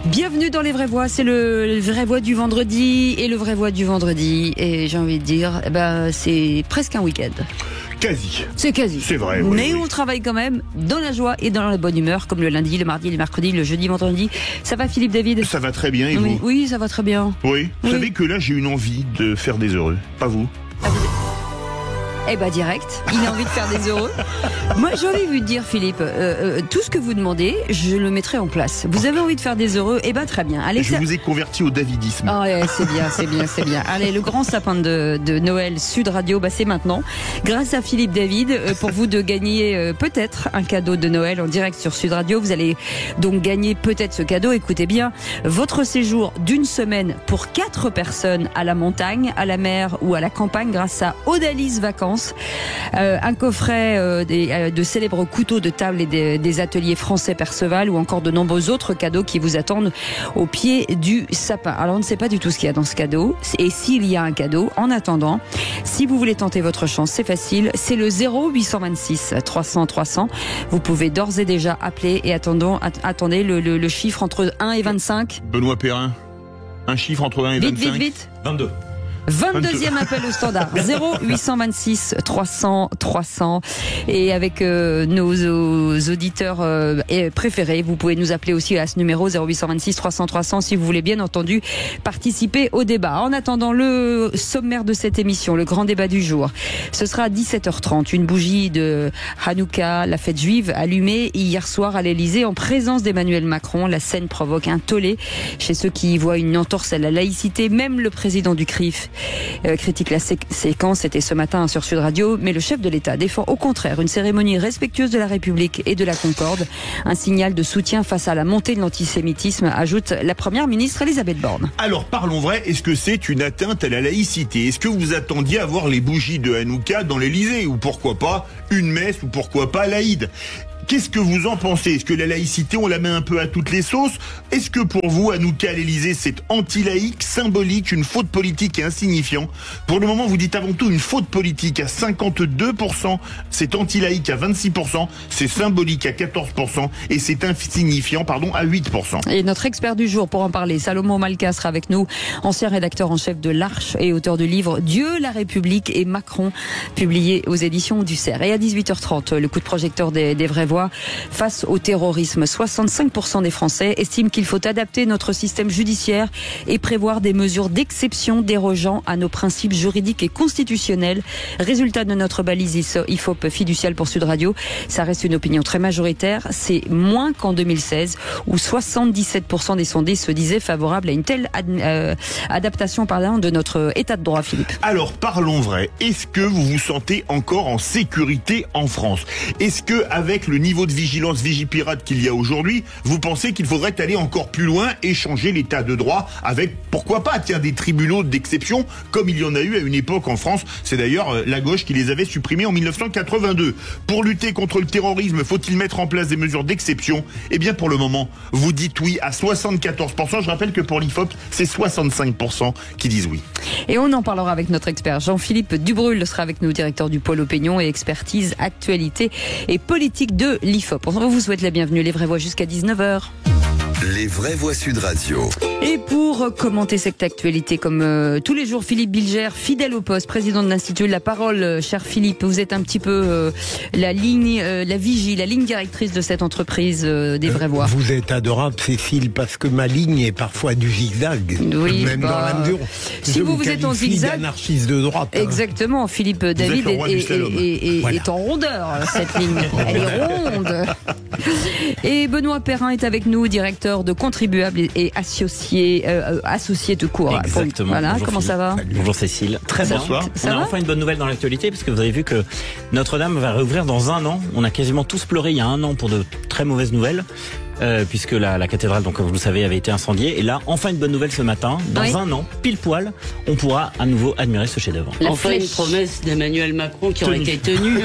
Bienvenue dans Les Vraies Voix, c'est le Vraie Voix du vendredi et le Vraie Voix du vendredi. Et j'ai envie de dire, c'est presque un week-end. Quasi. C'est quasi. C'est vrai. Oui, mais oui. on travaille quand même dans la joie et dans la bonne humeur, comme le lundi, le mardi, le mercredi, le jeudi, vendredi. Ça va, Philippe David? Ça va très bien, et vous? Oui, ça va très bien. Oui. Vous savez que là, j'ai une envie de faire des heureux. Pas vous? Direct, il a envie de faire des heureux. Moi, j'ai envie de vous dire, Philippe, tout ce que vous demandez, je le mettrai en place. Vous avez envie de faire des heureux? Très bien. Allez, je vous ai converti au davidisme. Ah ouais, c'est bien. Allez, le grand sapin de Noël Sud Radio, c'est maintenant. Grâce à Philippe David, pour vous de gagner peut-être un cadeau de Noël en direct sur Sud Radio. Vous allez donc gagner peut-être ce cadeau. Écoutez bien, votre séjour d'une semaine pour 4 personnes à la montagne, à la mer ou à la campagne grâce à Odalis Vacances. Un coffret de célèbres couteaux de table et des ateliers français Perceval ou encore de nombreux autres cadeaux qui vous attendent au pied du sapin. Alors on ne sait pas du tout ce qu'il y a dans ce cadeau et s'il y a un cadeau. En attendant, si vous voulez tenter votre chance, c'est facile, c'est le 0826 300 300. Vous pouvez d'ores et déjà appeler et attendez le chiffre entre 1 et 25. Benoît Perrin, un chiffre entre 1 et 25. Vite. 22. 22e appel au standard 0826 300 300 et avec nos auditeurs préférés, vous pouvez nous appeler aussi à ce numéro 0826 300 300 si vous voulez bien entendu participer au débat. En attendant, le sommaire de cette émission, le grand débat du jour, ce sera à 17h30, une bougie de Hanouka, la fête juive, allumée hier soir à l'Elysée en présence d'Emmanuel Macron. La scène provoque un tollé chez ceux qui y voient une entorse à la laïcité. Même le président du CRIF critique la séquence. C'était ce matin sur Sud Radio, mais le chef de l'État défend au contraire une cérémonie respectueuse de la République et de la Concorde, un signal de soutien face à la montée de l'antisémitisme, ajoute la première ministre Elisabeth Borne. Alors parlons vrai, est-ce que c'est une atteinte à la laïcité? Est-ce que vous attendiez à voir les bougies de Hanouka dans l'Elysée? Ou pourquoi pas une messe? Ou pourquoi pas l'Aïd? Qu'est-ce que vous en pensez? Est-ce que la laïcité, on la met un peu à toutes les sauces? Est-ce que pour vous, Hanouka à l'Elysée, c'est anti-laïque, symbolique, une faute politique et insignifiant? Pour le moment, vous dites avant tout une faute politique à 52%, c'est anti-laïque à 26%, c'est symbolique à 14% et c'est insignifiant, à 8%. Et notre expert du jour pour en parler, Salomon Malka, sera avec nous, ancien rédacteur en chef de l'Arche et auteur du livre Dieu, la République et Macron, publié aux éditions du Cerf. Et à 18h30, le coup de projecteur des vraies voix face au terrorisme. 65% des Français estiment qu'il faut adapter notre système judiciaire et prévoir des mesures d'exception dérogeant à nos principes juridiques et constitutionnels. Résultat de notre balise IFOP fiduciale pour Sud Radio, ça reste une opinion très majoritaire. C'est moins qu'en 2016 où 77% des sondés se disaient favorables à une telle adaptation de notre état de droit, Philippe. Alors parlons vrai, est-ce que vous vous sentez encore en sécurité en France? Est-ce que avec le niveau de vigilance Vigipirate qu'il y a aujourd'hui, vous pensez qu'il faudrait aller encore plus loin et changer l'état de droit avec, pourquoi pas, des tribunaux d'exception, comme il y en a eu à une époque en France. C'est d'ailleurs la gauche qui les avait supprimés en 1982. Pour lutter contre le terrorisme, faut-il mettre en place des mesures d'exception? Eh bien, pour le moment, vous dites oui à 74%. Je rappelle que pour l'IFOP, c'est 65% qui disent oui. Et on en parlera avec notre expert Jean-Philippe Dubrul, sera avec nous, directeur du pôle opinion et expertise, actualité et politique de l'IFOP. On vous souhaite la bienvenue, les vraies voix jusqu'à 19h. Les vraies voix Sud Radio. Et pour commenter cette actualité, comme tous les jours, Philippe Bilger, fidèle au poste, président de l'Institut. La parole, cher Philippe, vous êtes un petit peu la vigie, la ligne directrice de cette entreprise des vraies voix. Vous êtes adorable, Cécile, parce que ma ligne est parfois du zigzag. Oui, même dans la mesure. Si vous êtes en zigzag, d'anarchiste de droite. Exactement, Philippe David est en rondeur, cette ligne. Elle est ronde. Et Benoît Perrin est avec nous, directeur de contribuables et associé tout court. Exactement. Voilà, bonjour comment Philippe. ça va? Bonjour Cécile. Très bien. Bonsoir. On a enfin une bonne nouvelle dans l'actualité parce que vous avez vu que Notre-Dame va réouvrir dans 1 an. On a quasiment tous pleuré il y a 1 an pour de très mauvaises nouvelles. Puisque la cathédrale, donc comme vous le savez, avait été incendiée. Et là, enfin une bonne nouvelle ce matin. Dans 1 an, pile poil, on pourra à nouveau admirer ce chef-d'œuvre. Enfin une promesse d'Emmanuel Macron qui aurait été tenue.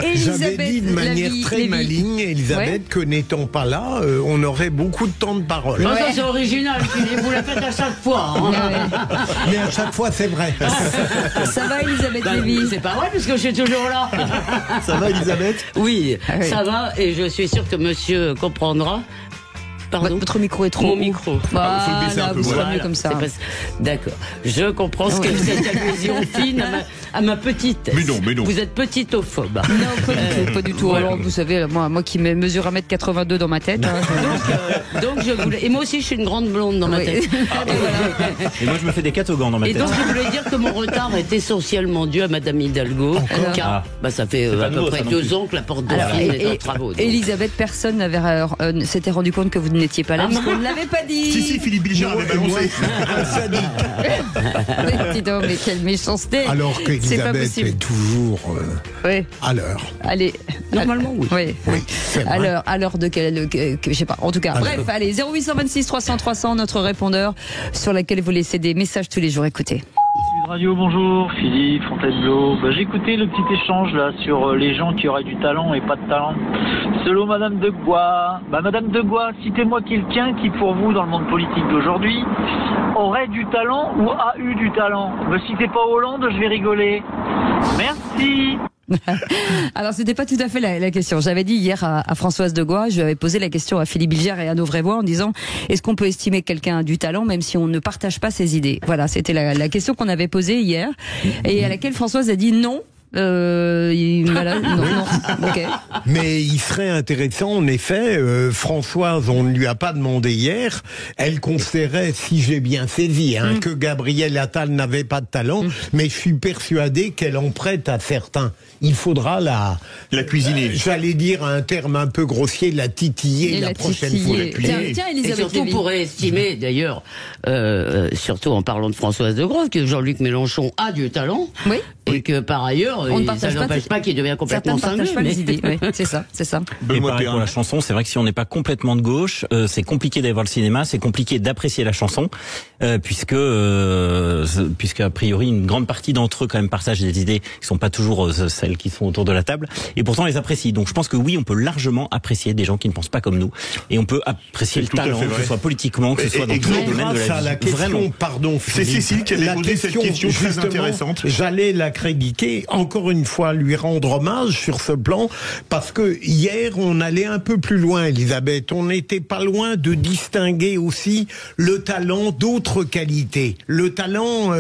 Et J'avais dit de manière très maligne, Elisabeth, Ouais. que n'étant pas là, on aurait beaucoup de temps de parole. Non, ça c'est original, Philippe, vous la faites à chaque fois. Hein. Mais à chaque fois, c'est vrai. Ça va, Elisabeth Lévy? C'est pas vrai puisque je suis toujours là. Ça va, Elisabeth? Oui, Ah oui. ça va et je suis sûre que monsieur comprendra Pardon. Votre micro est trop Mon haut. micro. Voilà, faut le baisser un peu, vous serez voilà. mieux comme ça. C'est D'accord. Je comprends ce que cette allusion fine à ma petitesse. Mais non. Vous êtes petitophobe. Non, pas du tout. Alors, vous savez, moi qui mesure 1m82 dans ma tête. Hein, Donc je voulais. Et moi aussi, je suis une grande blonde dans ma Oui. tête. Et moi, je me fais des catogan dans ma Et tête. donc je voulais dire que mon retard est essentiellement dû à Madame Hidalgo, car ça fait pas à peu nouveau, près ça non 2 plus. ans que la porte Alors, Dauphine est en travaux. donc. Elisabeth, personne s'était rendu compte que vous n'étiez pas là, parce qu'on ne l'avait pas dit. Si, Philippe Bilger avait balancé. Dis donc, mais quelle méchanceté. Alors C'est pas qu'Elisabeth possible. est toujours Oui. à l'heure. Allez. Normalement, oui. Oui, c'est vrai. À l'heure de quelle, je sais pas. En tout cas, bref, allez, 0826 300 300, notre répondeur sur lequel vous laissez des messages tous les jours. Écoutez. Sud Radio, bonjour, Philippe Fontainebleau. J'ai écouté le petit échange là sur les gens qui auraient du talent et pas de talent. Selon Madame de Gois, Madame de Gois, citez-moi quelqu'un qui pour vous dans le monde politique d'aujourd'hui aurait du talent ou a eu du talent. Me citez pas Hollande, je vais rigoler. Merci. Alors, c'était pas tout à fait la question. J'avais dit hier à Françoise de Gois, je lui avais posé la question à Philippe Bilger et à Nos Vraies Voix en disant, est-ce qu'on peut estimer que quelqu'un a du talent même si on ne partage pas ses idées? Voilà, c'était la question qu'on avait posée hier et à laquelle Françoise a dit non. Voilà, non, ok. Mais il serait intéressant, en effet, Françoise, on ne lui a pas demandé hier, elle considérait, si j'ai bien saisi, que Gabriel Attal n'avait pas de talent, mais je suis persuadé qu'elle en prête à certains. Il faudra la cuisiner. J'allais dire un terme un peu grossier, la titiller la prochaine fois. Tiens, Et Elisabeth surtout, on Lévy. pourrait estimer, d'ailleurs, surtout en parlant de Françoise de Grove, que Jean-Luc Mélenchon a du talent. Oui. Et que par ailleurs, On ne ça partage n'empêche pas qu'il devient complètement Certains ne partagent cinglé. pas les idées. Oui, c'est ça. Et pareil pour la chanson, c'est vrai que si on n'est pas complètement de gauche, c'est compliqué d'aller voir le cinéma, c'est compliqué d'apprécier la chanson, puisque a priori une grande partie d'entre eux quand même partagent des idées qui sont pas toujours celles qui sont autour de la table, et pourtant on les apprécie. Donc je pense que oui, on peut largement apprécier des gens qui ne pensent pas comme nous, et on peut apprécier le talent, que ce soit politiquement, que ce soit dans tous les domaines de la vie. La question, Vraiment. pardon, C'est Cécile qui avait posé cette question très intéressante. J'allais la créditer, encore une fois, lui rendre hommage sur ce plan, parce que hier, on allait un peu plus loin, Elisabeth. On n'était pas loin de distinguer aussi le talent d'autres qualités. Le talent,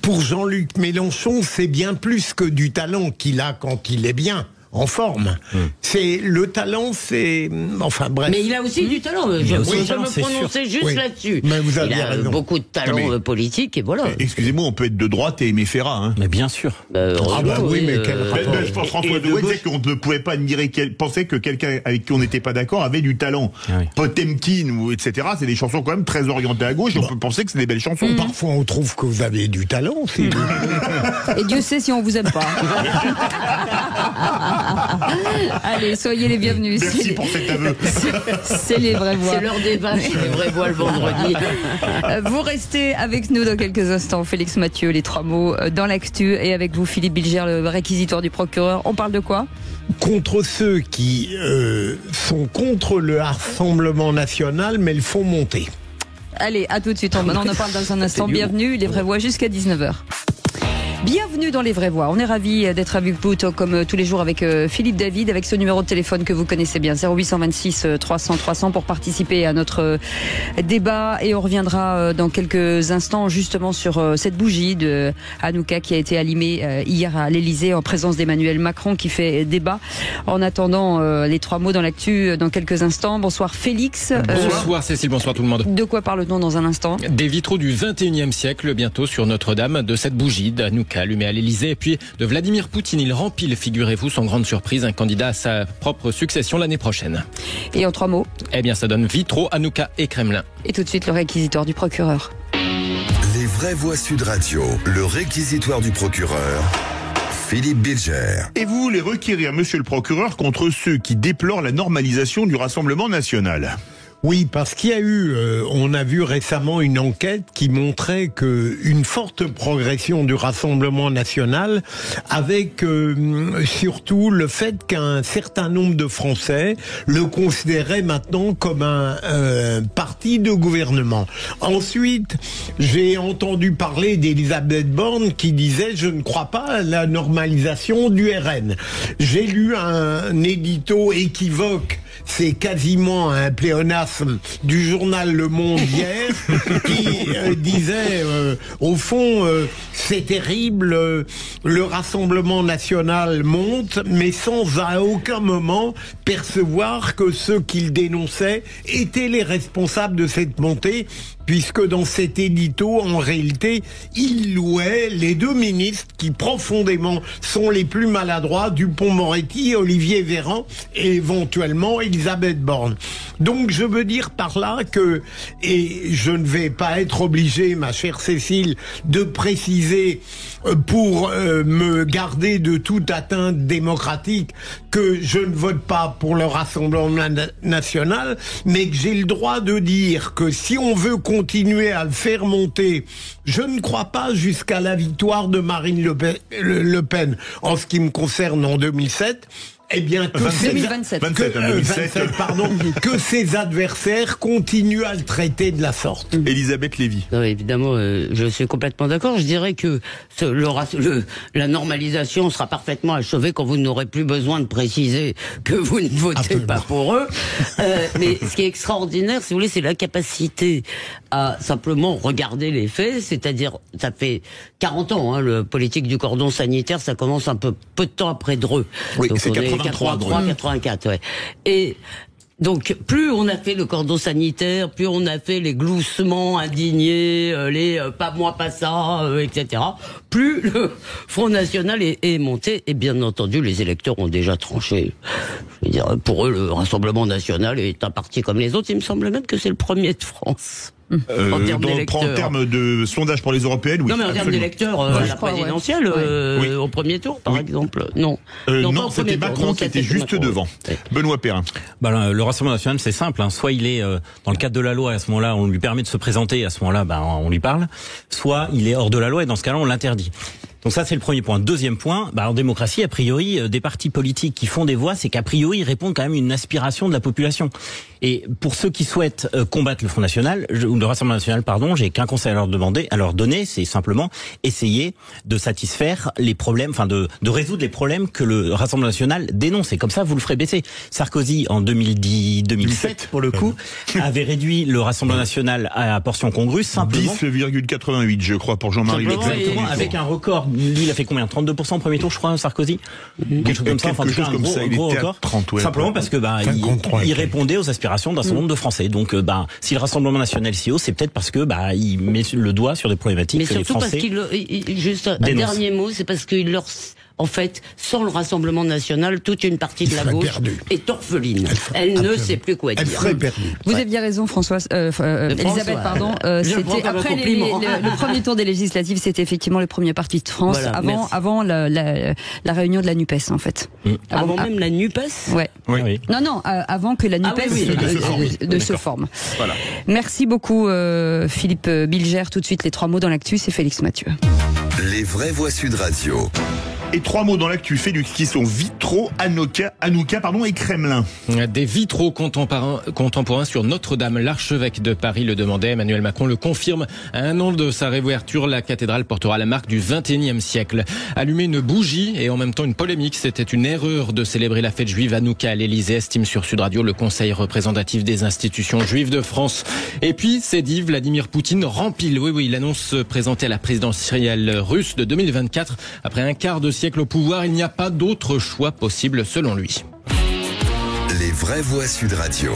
pour Jean-Luc Mélenchon, c'est bien plus que du talent qu'il a quand il est bien. En forme. C'est le talent, c'est enfin bref. Mais il a aussi du talent. Je peux me prononcer juste là-dessus. Mais vous avez il a raison. beaucoup de talent politique et voilà. Excusez-moi, on peut être de droite et aimer Ferrat. Hein. Mais bien sûr. Oui, mais quel rapport. Je pense François de Gaulle disait qu'on ne pouvait pas admirer, penser que quelqu'un avec qui on n'était pas d'accord avait du talent. Potemkin ou etc. C'est des chansons quand même très orientées à gauche. Et on peut penser que c'est des belles chansons. Parfois, on trouve que vous avez du talent. Et Dieu sait si on vous aime pas. Allez, soyez les bienvenus. Merci pour cet aveu. C'est les vraies voix. C'est l'heure des vaches, les vraies voix le vendredi. Vous restez avec nous dans quelques instants. Félix Mathieu, les 3 mots dans l'actu. Et avec vous, Philippe Bilger, le réquisitoire du procureur. On parle de quoi ? Contre ceux qui sont contre le Rassemblement national, mais le font monter. Allez, à tout de suite. Maintenant, on en parle dans un instant. Bienvenue, les vraies voix jusqu'à 19h. Bienvenue dans les vraies voix. On est ravis d'être avec vous comme tous les jours avec Philippe David, avec ce numéro de téléphone que vous connaissez bien, 0826 300 300 pour participer à notre débat, et on reviendra dans quelques instants justement sur cette bougie de Hanouka qui a été allumée hier à l'Elysée en présence d'Emmanuel Macron qui fait débat. En attendant les 3 mots dans l'actu dans quelques instants. Bonsoir Félix. Bonsoir Cécile, bonsoir tout le monde. De quoi parle-t-on dans un instant ? Des vitraux du 21e siècle bientôt sur Notre-Dame, de cette bougie d'Hanouka allumé à l'Elysée, et puis de Vladimir Poutine. Il rempile, figurez-vous, sans grande surprise, un candidat à sa propre succession l'année prochaine. Et en 3 mots ? Eh bien, ça donne vitraux, Hanouka et Kremlin. Et tout de suite, le réquisitoire du procureur. Les vraies voix Sud Radio, le réquisitoire du procureur. Philippe Bilger. Et vous voulez requérir, monsieur le procureur, contre ceux qui déplorent la normalisation du Rassemblement national. Oui, parce qu'il y a eu, on a vu récemment une enquête qui montrait que une forte progression du Rassemblement national, avec surtout le fait qu'un certain nombre de Français le considéraient maintenant comme un parti de gouvernement. Ensuite, j'ai entendu parler d'Elisabeth Borne qui disait « Je ne crois pas à la normalisation du RN ». J'ai lu un édito équivoque c'est quasiment un pléonasme du journal Le Monde hier qui disait au fond c'est terrible, le Rassemblement national monte, mais sans à aucun moment percevoir que ceux qu'il dénonçait étaient les responsables de cette montée, puisque dans cet édito, en réalité, il louait les deux ministres qui profondément sont les plus maladroits, Dupond-Moretti, Olivier Véran et éventuellement Elisabeth Borne. Donc je veux dire par là que, et je ne vais pas être obligé, ma chère Cécile, de préciser pour me garder de toute atteinte démocratique que je ne vote pas pour le Rassemblement national, mais que j'ai le droit de dire que si on veut continuer à le faire monter, je ne crois pas jusqu'à la victoire de Marine Le Pen en ce qui me concerne en 2007, eh bien, que 2027. Que ses adversaires continuent à le traiter de la sorte. Elisabeth Lévy. Non, évidemment, je suis complètement d'accord. Je dirais que la normalisation sera parfaitement achevée quand vous n'aurez plus besoin de préciser que vous ne votez pas pour eux. Mais ce qui est extraordinaire, si vous voulez, c'est la capacité à simplement regarder les faits. C'est-à-dire, ça fait 40 ans, hein, le politique du cordon sanitaire, ça commence un peu de temps après Dreux. Oui, donc c'est 83, 84, ouais. Et donc, plus on a fait le cordon sanitaire, plus on a fait les gloussements indignés, les pas moi, pas ça, etc., plus le Front National est monté. Et bien entendu, les électeurs ont déjà tranché. Je veux dire, pour eux, le Rassemblement National est un parti comme les autres. Il me semble même que c'est le premier de France. En termes de sondage pour les européennes, oui. Non, mais en termes d'électeurs, à la présidentielle, au premier tour, par exemple. Non. Non, c'était Macron qui était juste devant. Oui. Benoît Perrin. Le Rassemblement national, c'est simple. Soit il est dans le cadre de la loi, et à ce moment-là, on lui permet de se présenter, et à ce moment-là, on lui parle. Soit il est hors de la loi, et dans ce cas-là, on l'interdit. Donc ça, c'est le premier point. Deuxième point, en démocratie, a priori, des partis politiques qui font des voix, c'est qu'a priori, ils répondent quand même à une aspiration de la population. Et pour ceux qui souhaitent combattre le Front National, ou le Rassemblement National, j'ai qu'un conseil à leur donner, c'est simplement essayer de satisfaire les problèmes, de résoudre les problèmes que le Rassemblement National dénonce. Et comme ça, vous le ferez baisser. Sarkozy, en 2007, pour le coup, avait réduit le Rassemblement National à portion congrue, simplement. 10,88, je crois, pour Jean-Marie Le Pen. Avec un record. Lui, il a fait combien? 32% au premier tour, je crois, Sarkozy? Quelque chose comme ça, un gros record. 30, ouais, simplement parce que, il répondait aux aspirations d'un certain nombre de Français. Donc, si le Rassemblement National est si haut, c'est peut-être parce que, il met le doigt sur des problématiques que les Français dénoncent. Mais surtout parce qu'il, juste un dernier mot, c'est parce qu'il leur, en fait, sans le Rassemblement National, toute une partie de la gauche est orpheline. Elle ne sait plus quoi dire. Vous aviez raison, Françoise, Elisabeth, pardon. C'était après le premier tour des législatives, c'était effectivement le premier parti de France, avant la réunion de la NUPES, en fait. Avant même la NUPES? Ouais. Oui. Non, avant que la NUPES ne se forme. Voilà. Merci beaucoup, Philippe Bilger. Tout de suite, les 3 mots dans l'actu, c'est Félix Mathieu. Les vraies voix Sud Radio. Et 3 mots dans l'actu, Félix, qui sont vitraux, Hanouka, et Kremlin. Des vitraux contemporains sur Notre-Dame. L'archevêque de Paris le demandait. Emmanuel Macron le confirme. À 1 an de sa réouverture, la cathédrale portera la marque du XXIe siècle. Allumer une bougie et en même temps une polémique, c'était une erreur de célébrer la fête juive Hanouka à l'Élysée, estime sur Sud Radio le conseil représentatif des institutions juives de France. Et puis, c'est dit, Vladimir Poutine rempile. Oui, il annonce se présenter à la présidentielle russe de 2024. Après un quart de siècle au pouvoir, il n'y a pas d'autre choix possible selon lui. Les vraies voix Sud Radio.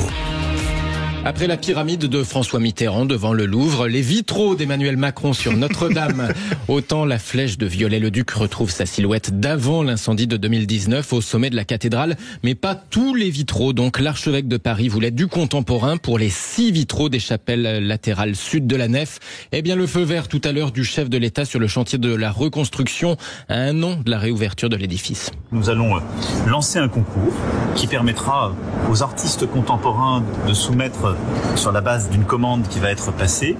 Après la pyramide de François Mitterrand devant le Louvre, les vitraux d'Emmanuel Macron sur Notre-Dame. Autant la flèche de Viollet-le-Duc retrouve sa silhouette d'avant l'incendie de 2019 au sommet de la cathédrale, mais pas tous les vitraux. Donc l'archevêque de Paris voulait du contemporain pour les 6 vitraux des chapelles latérales sud de la nef. Eh bien le feu vert tout à l'heure du chef de l'État sur le chantier de la reconstruction à 1 an de la réouverture de l'édifice. Nous allons lancer un concours qui permettra aux artistes contemporains de soumettre sur la base d'une commande qui va être passée,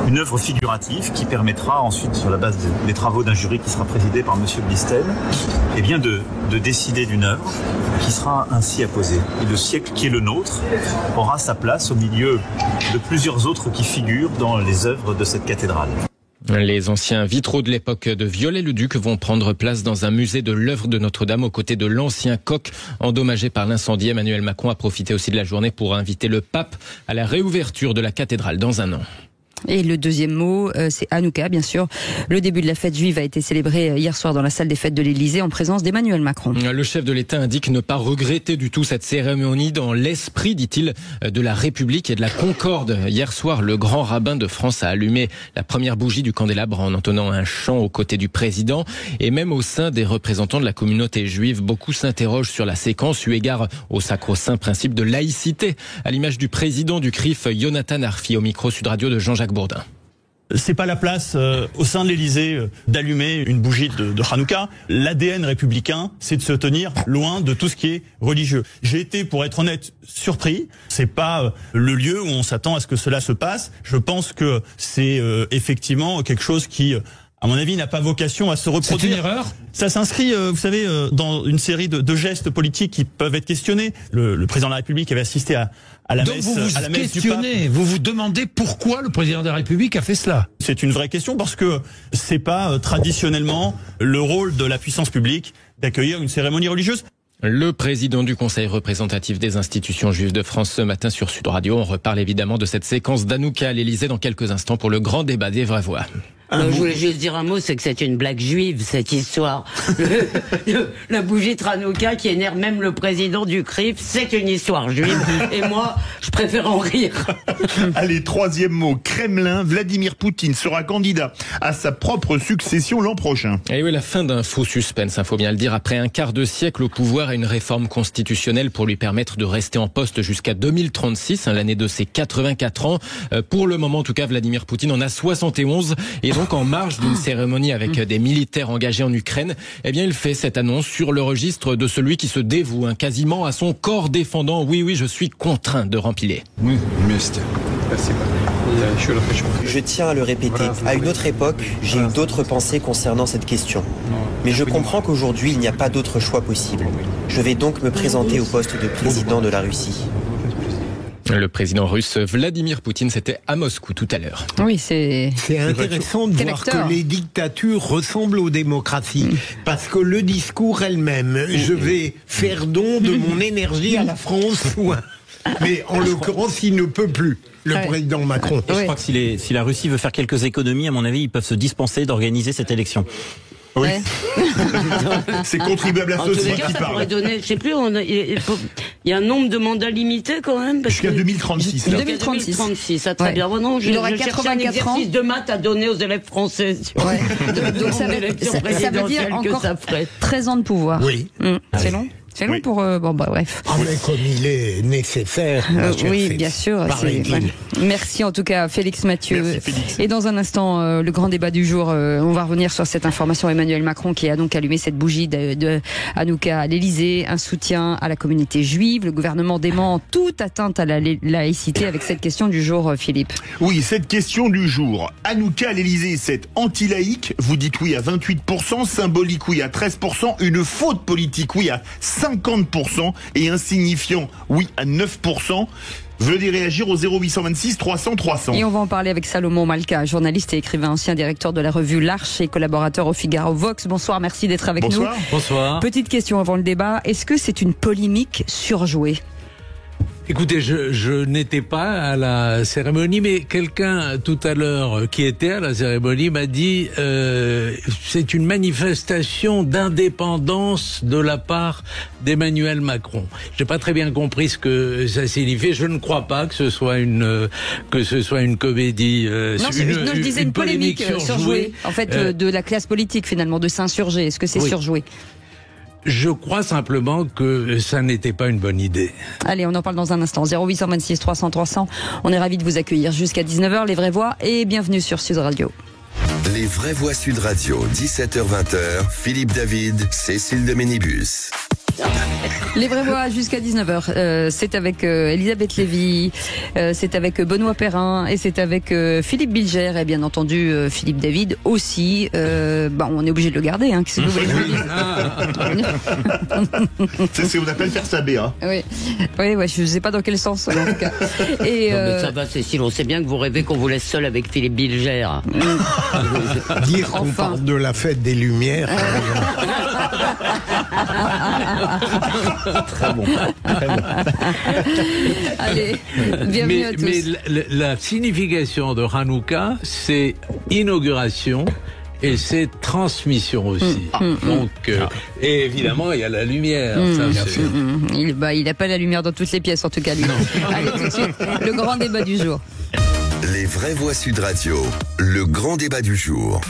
une œuvre figurative qui permettra ensuite, sur la base des travaux d'un jury qui sera présidé par Monsieur Blistel, de décider d'une œuvre qui sera ainsi apposée. Et le siècle qui est le nôtre aura sa place au milieu de plusieurs autres qui figurent dans les œuvres de cette cathédrale. Les anciens vitraux de l'époque de Viollet-le-Duc vont prendre place dans un musée de l'œuvre de Notre-Dame aux côtés de l'ancien coq endommagé par l'incendie. Emmanuel Macron a profité aussi de la journée pour inviter le pape à la réouverture de la cathédrale dans un an. Et le deuxième mot, c'est Hanouka, bien sûr. Le début de la fête juive a été célébré hier soir dans la salle des fêtes de l'Élysée en présence d'Emmanuel Macron. Le chef de l'État indique ne pas regretter du tout cette cérémonie dans l'esprit, dit-il, de la République et de la Concorde. Hier soir, le grand rabbin de France a allumé la première bougie du candélabre en entonnant un chant aux côtés du président. Et même au sein des représentants de la communauté juive, beaucoup s'interrogent sur la séquence eu égard au sacro-saint principe de laïcité, à l'image du président du CRIF, Jonathan Arfi, au micro Sud Radio de Jean-Jacques Bourdin. C'est pas la place au sein de l'Élysée d'allumer une bougie de Hanouka. L'ADN républicain, c'est de se tenir loin de tout ce qui est religieux. J'ai été, pour être honnête, surpris. C'est pas le lieu où on s'attend à ce que cela se passe. Je pense que c'est effectivement quelque chose qui, à mon avis, n'a pas vocation à se reproduire. C'est une erreur ? Ça s'inscrit, vous savez, dans une série de gestes politiques qui peuvent être questionnés. Le président de la République avait assisté à la Donc messe, vous vous à la messe du pape. questionnez, vous vous demandez pourquoi le président de la République a fait cela. C'est une vraie question parce que c'est pas traditionnellement le rôle de la puissance publique d'accueillir une cérémonie religieuse. Le président du Conseil représentatif des institutions juives de France ce matin sur Sud Radio. On reparle évidemment de cette séquence d'Hanouka à l'Élysée dans quelques instants pour le grand débat des vraies voix. Je voulais juste dire un mot, c'est que c'est une blague juive, cette histoire. La bougie de Hanouka qui énerve même le président du CRIF, c'est une histoire juive. Et moi, je préfère en rire. Allez, troisième mot, Kremlin. Vladimir Poutine sera candidat à sa propre succession l'an prochain. Et oui, la fin d'un faux suspense, faut bien le dire. Après un quart de siècle au pouvoir et une réforme constitutionnelle pour lui permettre de rester en poste jusqu'à 2036, l'année de ses 84 ans. Pour le moment, en tout cas, Vladimir Poutine en a 71. Et donc, en marge d'une cérémonie avec des militaires engagés en Ukraine, eh bien, il fait cette annonce sur le registre de celui qui se dévoue quasiment à son corps défendant. Oui, je suis contraint de rempiler. Je tiens à le répéter. À une autre époque, j'ai eu d'autres pensées concernant cette question. Mais je comprends qu'aujourd'hui, il n'y a pas d'autre choix possible. Je vais donc me présenter au poste de président de la Russie. Le président russe Vladimir Poutine, c'était à Moscou tout à l'heure. Oui, c'est intéressant de voir que les dictatures ressemblent aux démocraties. Parce que le discours elle-même, je vais faire don de mon énergie à la France. Mais en l'occurrence, il ne peut plus. Le président Macron. Et je crois que si la Russie veut faire quelques économies, à mon avis, ils peuvent se dispenser d'organiser cette élection. Oui. C'est contribuable associé qui parle. Donner, je sais plus, il y a un nombre de mandats limité quand même. Jusqu'à 2036. 2036, ça très bien. Non, il aura 84 ans. Exercice de maths à donner aux élèves français. Donc ça veut dire encore 13 ans de pouvoir. Oui. C'est long. C'est long pour... bref. Mais comme il est nécessaire. Oui, bien sûr. Merci en tout cas, Félix Mathieu. Merci, Félix. Et dans un instant, le grand débat du jour, on va revenir sur cette information. Emmanuel Macron qui a donc allumé cette bougie de Hanouka à l'Élysée, un soutien à la communauté juive. Le gouvernement dément toute atteinte à la laïcité avec cette question du jour, Philippe. Oui, cette question du jour. Hanouka à l'Élysée, c'est anti-laïque. Vous dites oui à 28%, symbolique oui à 13%, une faute politique oui à 50% et insignifiant oui à 9%. Venez réagir au 0826 300 300. Et on va en parler avec Salomon Malka, journaliste et écrivain, ancien directeur de la revue L'Arche et collaborateur au Figaro Vox. Bonsoir, merci d'être avec nous. Bonsoir. Petite question avant le débat, est-ce que c'est une polémique surjouée ? Écoutez, je n'étais pas à la cérémonie, mais quelqu'un tout à l'heure qui était à la cérémonie m'a dit c'est une manifestation d'indépendance de la part d'Emmanuel Macron. J'ai pas très bien compris ce que ça signifiait. Je ne crois pas que ce soit une comédie. Je disais une polémique surjouée. En fait, de la classe politique finalement, de s'insurger. Est-ce que c'est surjoué ? Je crois simplement que ça n'était pas une bonne idée. Allez, on en parle dans un instant. 0826 300 300. On est ravis de vous accueillir jusqu'à 19h, les vraies voix, et bienvenue sur Sud Radio. Les vraies voix Sud Radio, 17h-20h, Philippe David, Cécile de Ménibus. Les vraies voix jusqu'à 19h. C'est avec Elisabeth Lévy, c'est avec Benoît Perrin et c'est avec Philippe Bilger et bien entendu Philippe David aussi. On est obligé de le garder. Qu'est-ce que vous voulez C'est ce qu'on appelle faire sa BA. Oui, je ne sais pas dans quel sens en tout cas. Et, non, mais ça va, Cécile, on sait bien que vous rêvez qu'on vous laisse seul avec Philippe Bilger. Dire qu'on parle de la fête des Lumières. Très bon. Allez, bienvenue à tous. Mais la signification de Hanouka, c'est inauguration et c'est transmission aussi. Donc, et évidemment, il y a la lumière. Il n'a pas la lumière dans toutes les pièces, en tout cas, lui. Allez, tout de suite, le grand débat du jour. Les vraies voix Sud Radio, le grand débat du jour.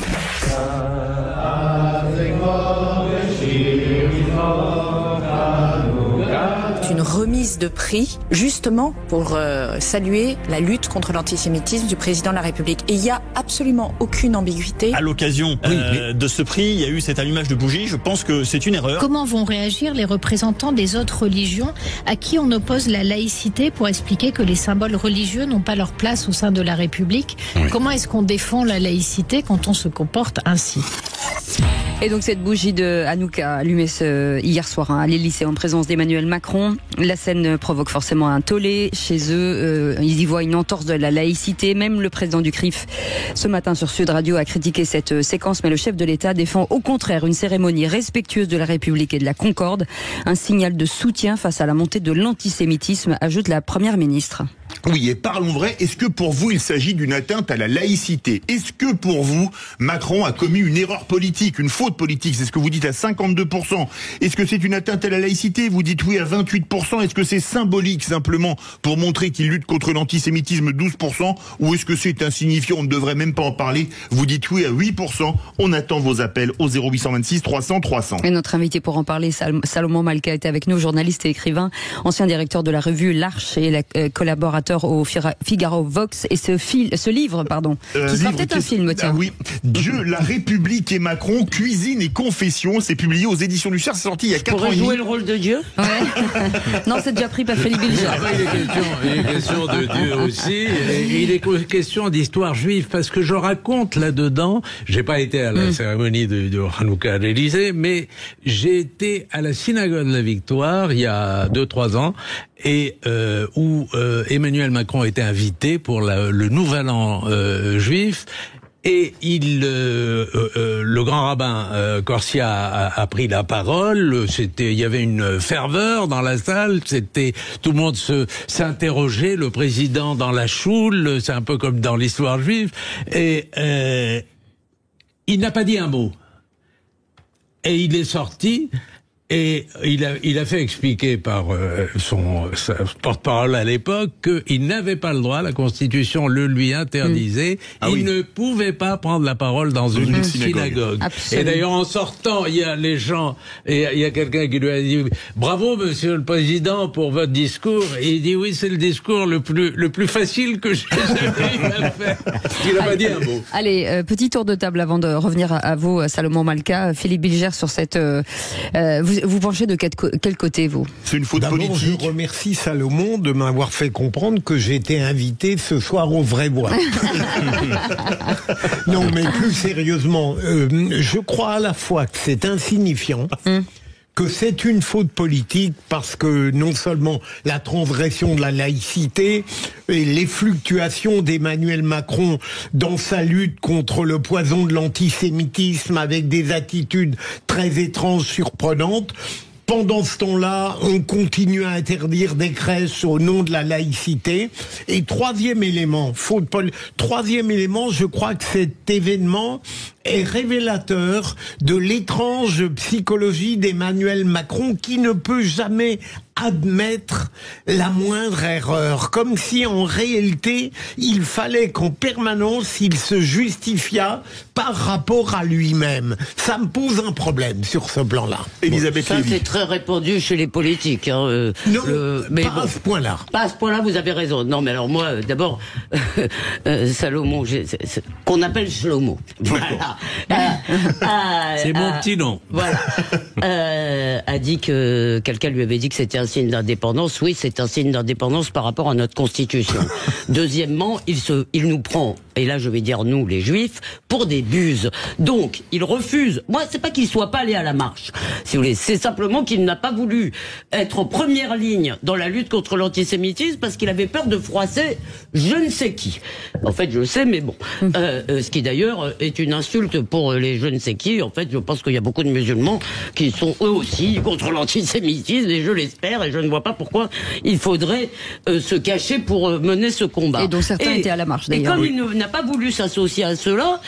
Une remise de prix, justement pour saluer la lutte contre l'antisémitisme du président de la République. Et il n'y a absolument aucune ambiguïté. À l'occasion de ce prix, il y a eu cet allumage de bougies. Je pense que c'est une erreur. Comment vont réagir les représentants des autres religions à qui on oppose la laïcité pour expliquer que les symboles religieux n'ont pas leur place au sein de la République? Comment est-ce qu'on défend la laïcité quand on se comporte ainsi? Et donc cette bougie de Hanouka allumée hier soir à l'Élysée en présence d'Emmanuel Macron. La scène provoque forcément un tollé chez eux. Ils y voient une entorse de la laïcité. Même le président du CRIF ce matin sur Sud Radio a critiqué cette séquence. Mais le chef de l'État défend au contraire une cérémonie respectueuse de la République et de la Concorde. Un signal de soutien face à la montée de l'antisémitisme, ajoute la première ministre. Oui, et parlons vrai, est-ce que pour vous il s'agit d'une atteinte à la laïcité? Est-ce que pour vous, Macron a commis une erreur politique, une faute politique? C'est ce que vous dites à 52%. Est-ce que c'est une atteinte à la laïcité? Vous dites oui à 28%. Est-ce que c'est symbolique simplement pour montrer qu'il lutte contre l'antisémitisme 12%? Ou est-ce que c'est insignifiant, on ne devrait même pas en parler? Vous dites oui à 8%. On attend vos appels au 0826 300 300. Et notre invité pour en parler, Salomon Malka, était avec nous, journaliste et écrivain, ancien directeur de la revue L'Arche et collaborateur au Figaro Vox, et ce livre, qui sera peut-être un film, tiens. Oui, Dieu, la République et Macron, cuisine et confession, c'est publié aux éditions du Cher, c'est sorti il y a 4 ans. Pour jouer le rôle de Dieu? Ouais. Non, c'est déjà pris par Philippe Bilger. Il est question de Dieu aussi, et il est question d'histoire juive, parce que je raconte là-dedans, j'ai pas été à la cérémonie de Hanouka à l'Élysée, mais j'ai été à la synagogue de la Victoire il y a 2-3 ans, et où Emmanuel Macron était invité pour le Nouvel An juif. Et le grand rabbin Corsia a pris la parole. Il y avait une ferveur dans la salle. Tout le monde s'interrogeait. Le président dans la choule, c'est un peu comme dans l'histoire juive. Et il n'a pas dit un mot. Et il est sorti. Et il a fait expliquer par sa porte-parole à l'époque qu'il n'avait pas le droit, la Constitution le lui interdisait, il ne pouvait pas prendre la parole dans une synagogue. Et d'ailleurs, en sortant, il y a les gens, et il y a quelqu'un qui lui a dit « Bravo, Monsieur le Président, pour votre discours ». Et il dit « Oui, c'est le discours le plus facile que j'ai jamais eu à faire ». Il n'a pas dit un mot. Allez, petit tour de table avant de revenir à vous, Salomon Malka. Philippe Bilger, sur cette... Vous penchez de quel côté, vous? C'est une faute politique. Je remercie Salomon de m'avoir fait comprendre que j'étais invité ce soir aux vraies voix. Non, mais plus sérieusement, je crois à la fois que c'est insignifiant, que c'est une faute politique parce que non seulement la transgression de la laïcité et les fluctuations d'Emmanuel Macron dans sa lutte contre le poison de l'antisémitisme avec des attitudes très étranges, surprenantes. Pendant ce temps-là, on continue à interdire des crèches au nom de la laïcité. Et troisième élément, je crois que cet événement est révélateur de l'étrange psychologie d'Emmanuel Macron qui ne peut jamais admettre la moindre erreur, comme si en réalité il fallait qu'en permanence il se justifiât par rapport à lui-même. Ça me pose un problème sur ce plan-là. Elisabeth Ça Lévy. c'est très répandu chez les politiques. Non, pas à ce point-là. Pas à ce point-là, vous avez raison. Non, mais alors moi, d'abord, Salomon, qu'on appelle Shlomo. Voilà. C'est mon petit nom. Voilà. A dit que quelqu'un lui avait dit que c'était un signe d'indépendance. Oui, c'est un signe d'indépendance par rapport à notre Constitution. Deuxièmement, il nous prend, et là je vais dire nous, les Juifs, pour des buses. Donc, il refuse. Moi, c'est pas qu'il soit pas allé à la marche, si vous voulez. C'est simplement qu'il n'a pas voulu être en première ligne dans la lutte contre l'antisémitisme parce qu'il avait peur de froisser je ne sais qui. En fait, je sais, mais bon. Ce qui d'ailleurs est une insulte pour les je ne sais qui. En fait, je pense qu'il y a beaucoup de musulmans qui sont eux aussi contre l'antisémitisme, et je l'espère, et je ne vois pas pourquoi il faudrait se cacher pour mener ce combat. Et dont certains étaient à la marche, d'ailleurs. Et comme il n'a pas voulu s'associer à cela,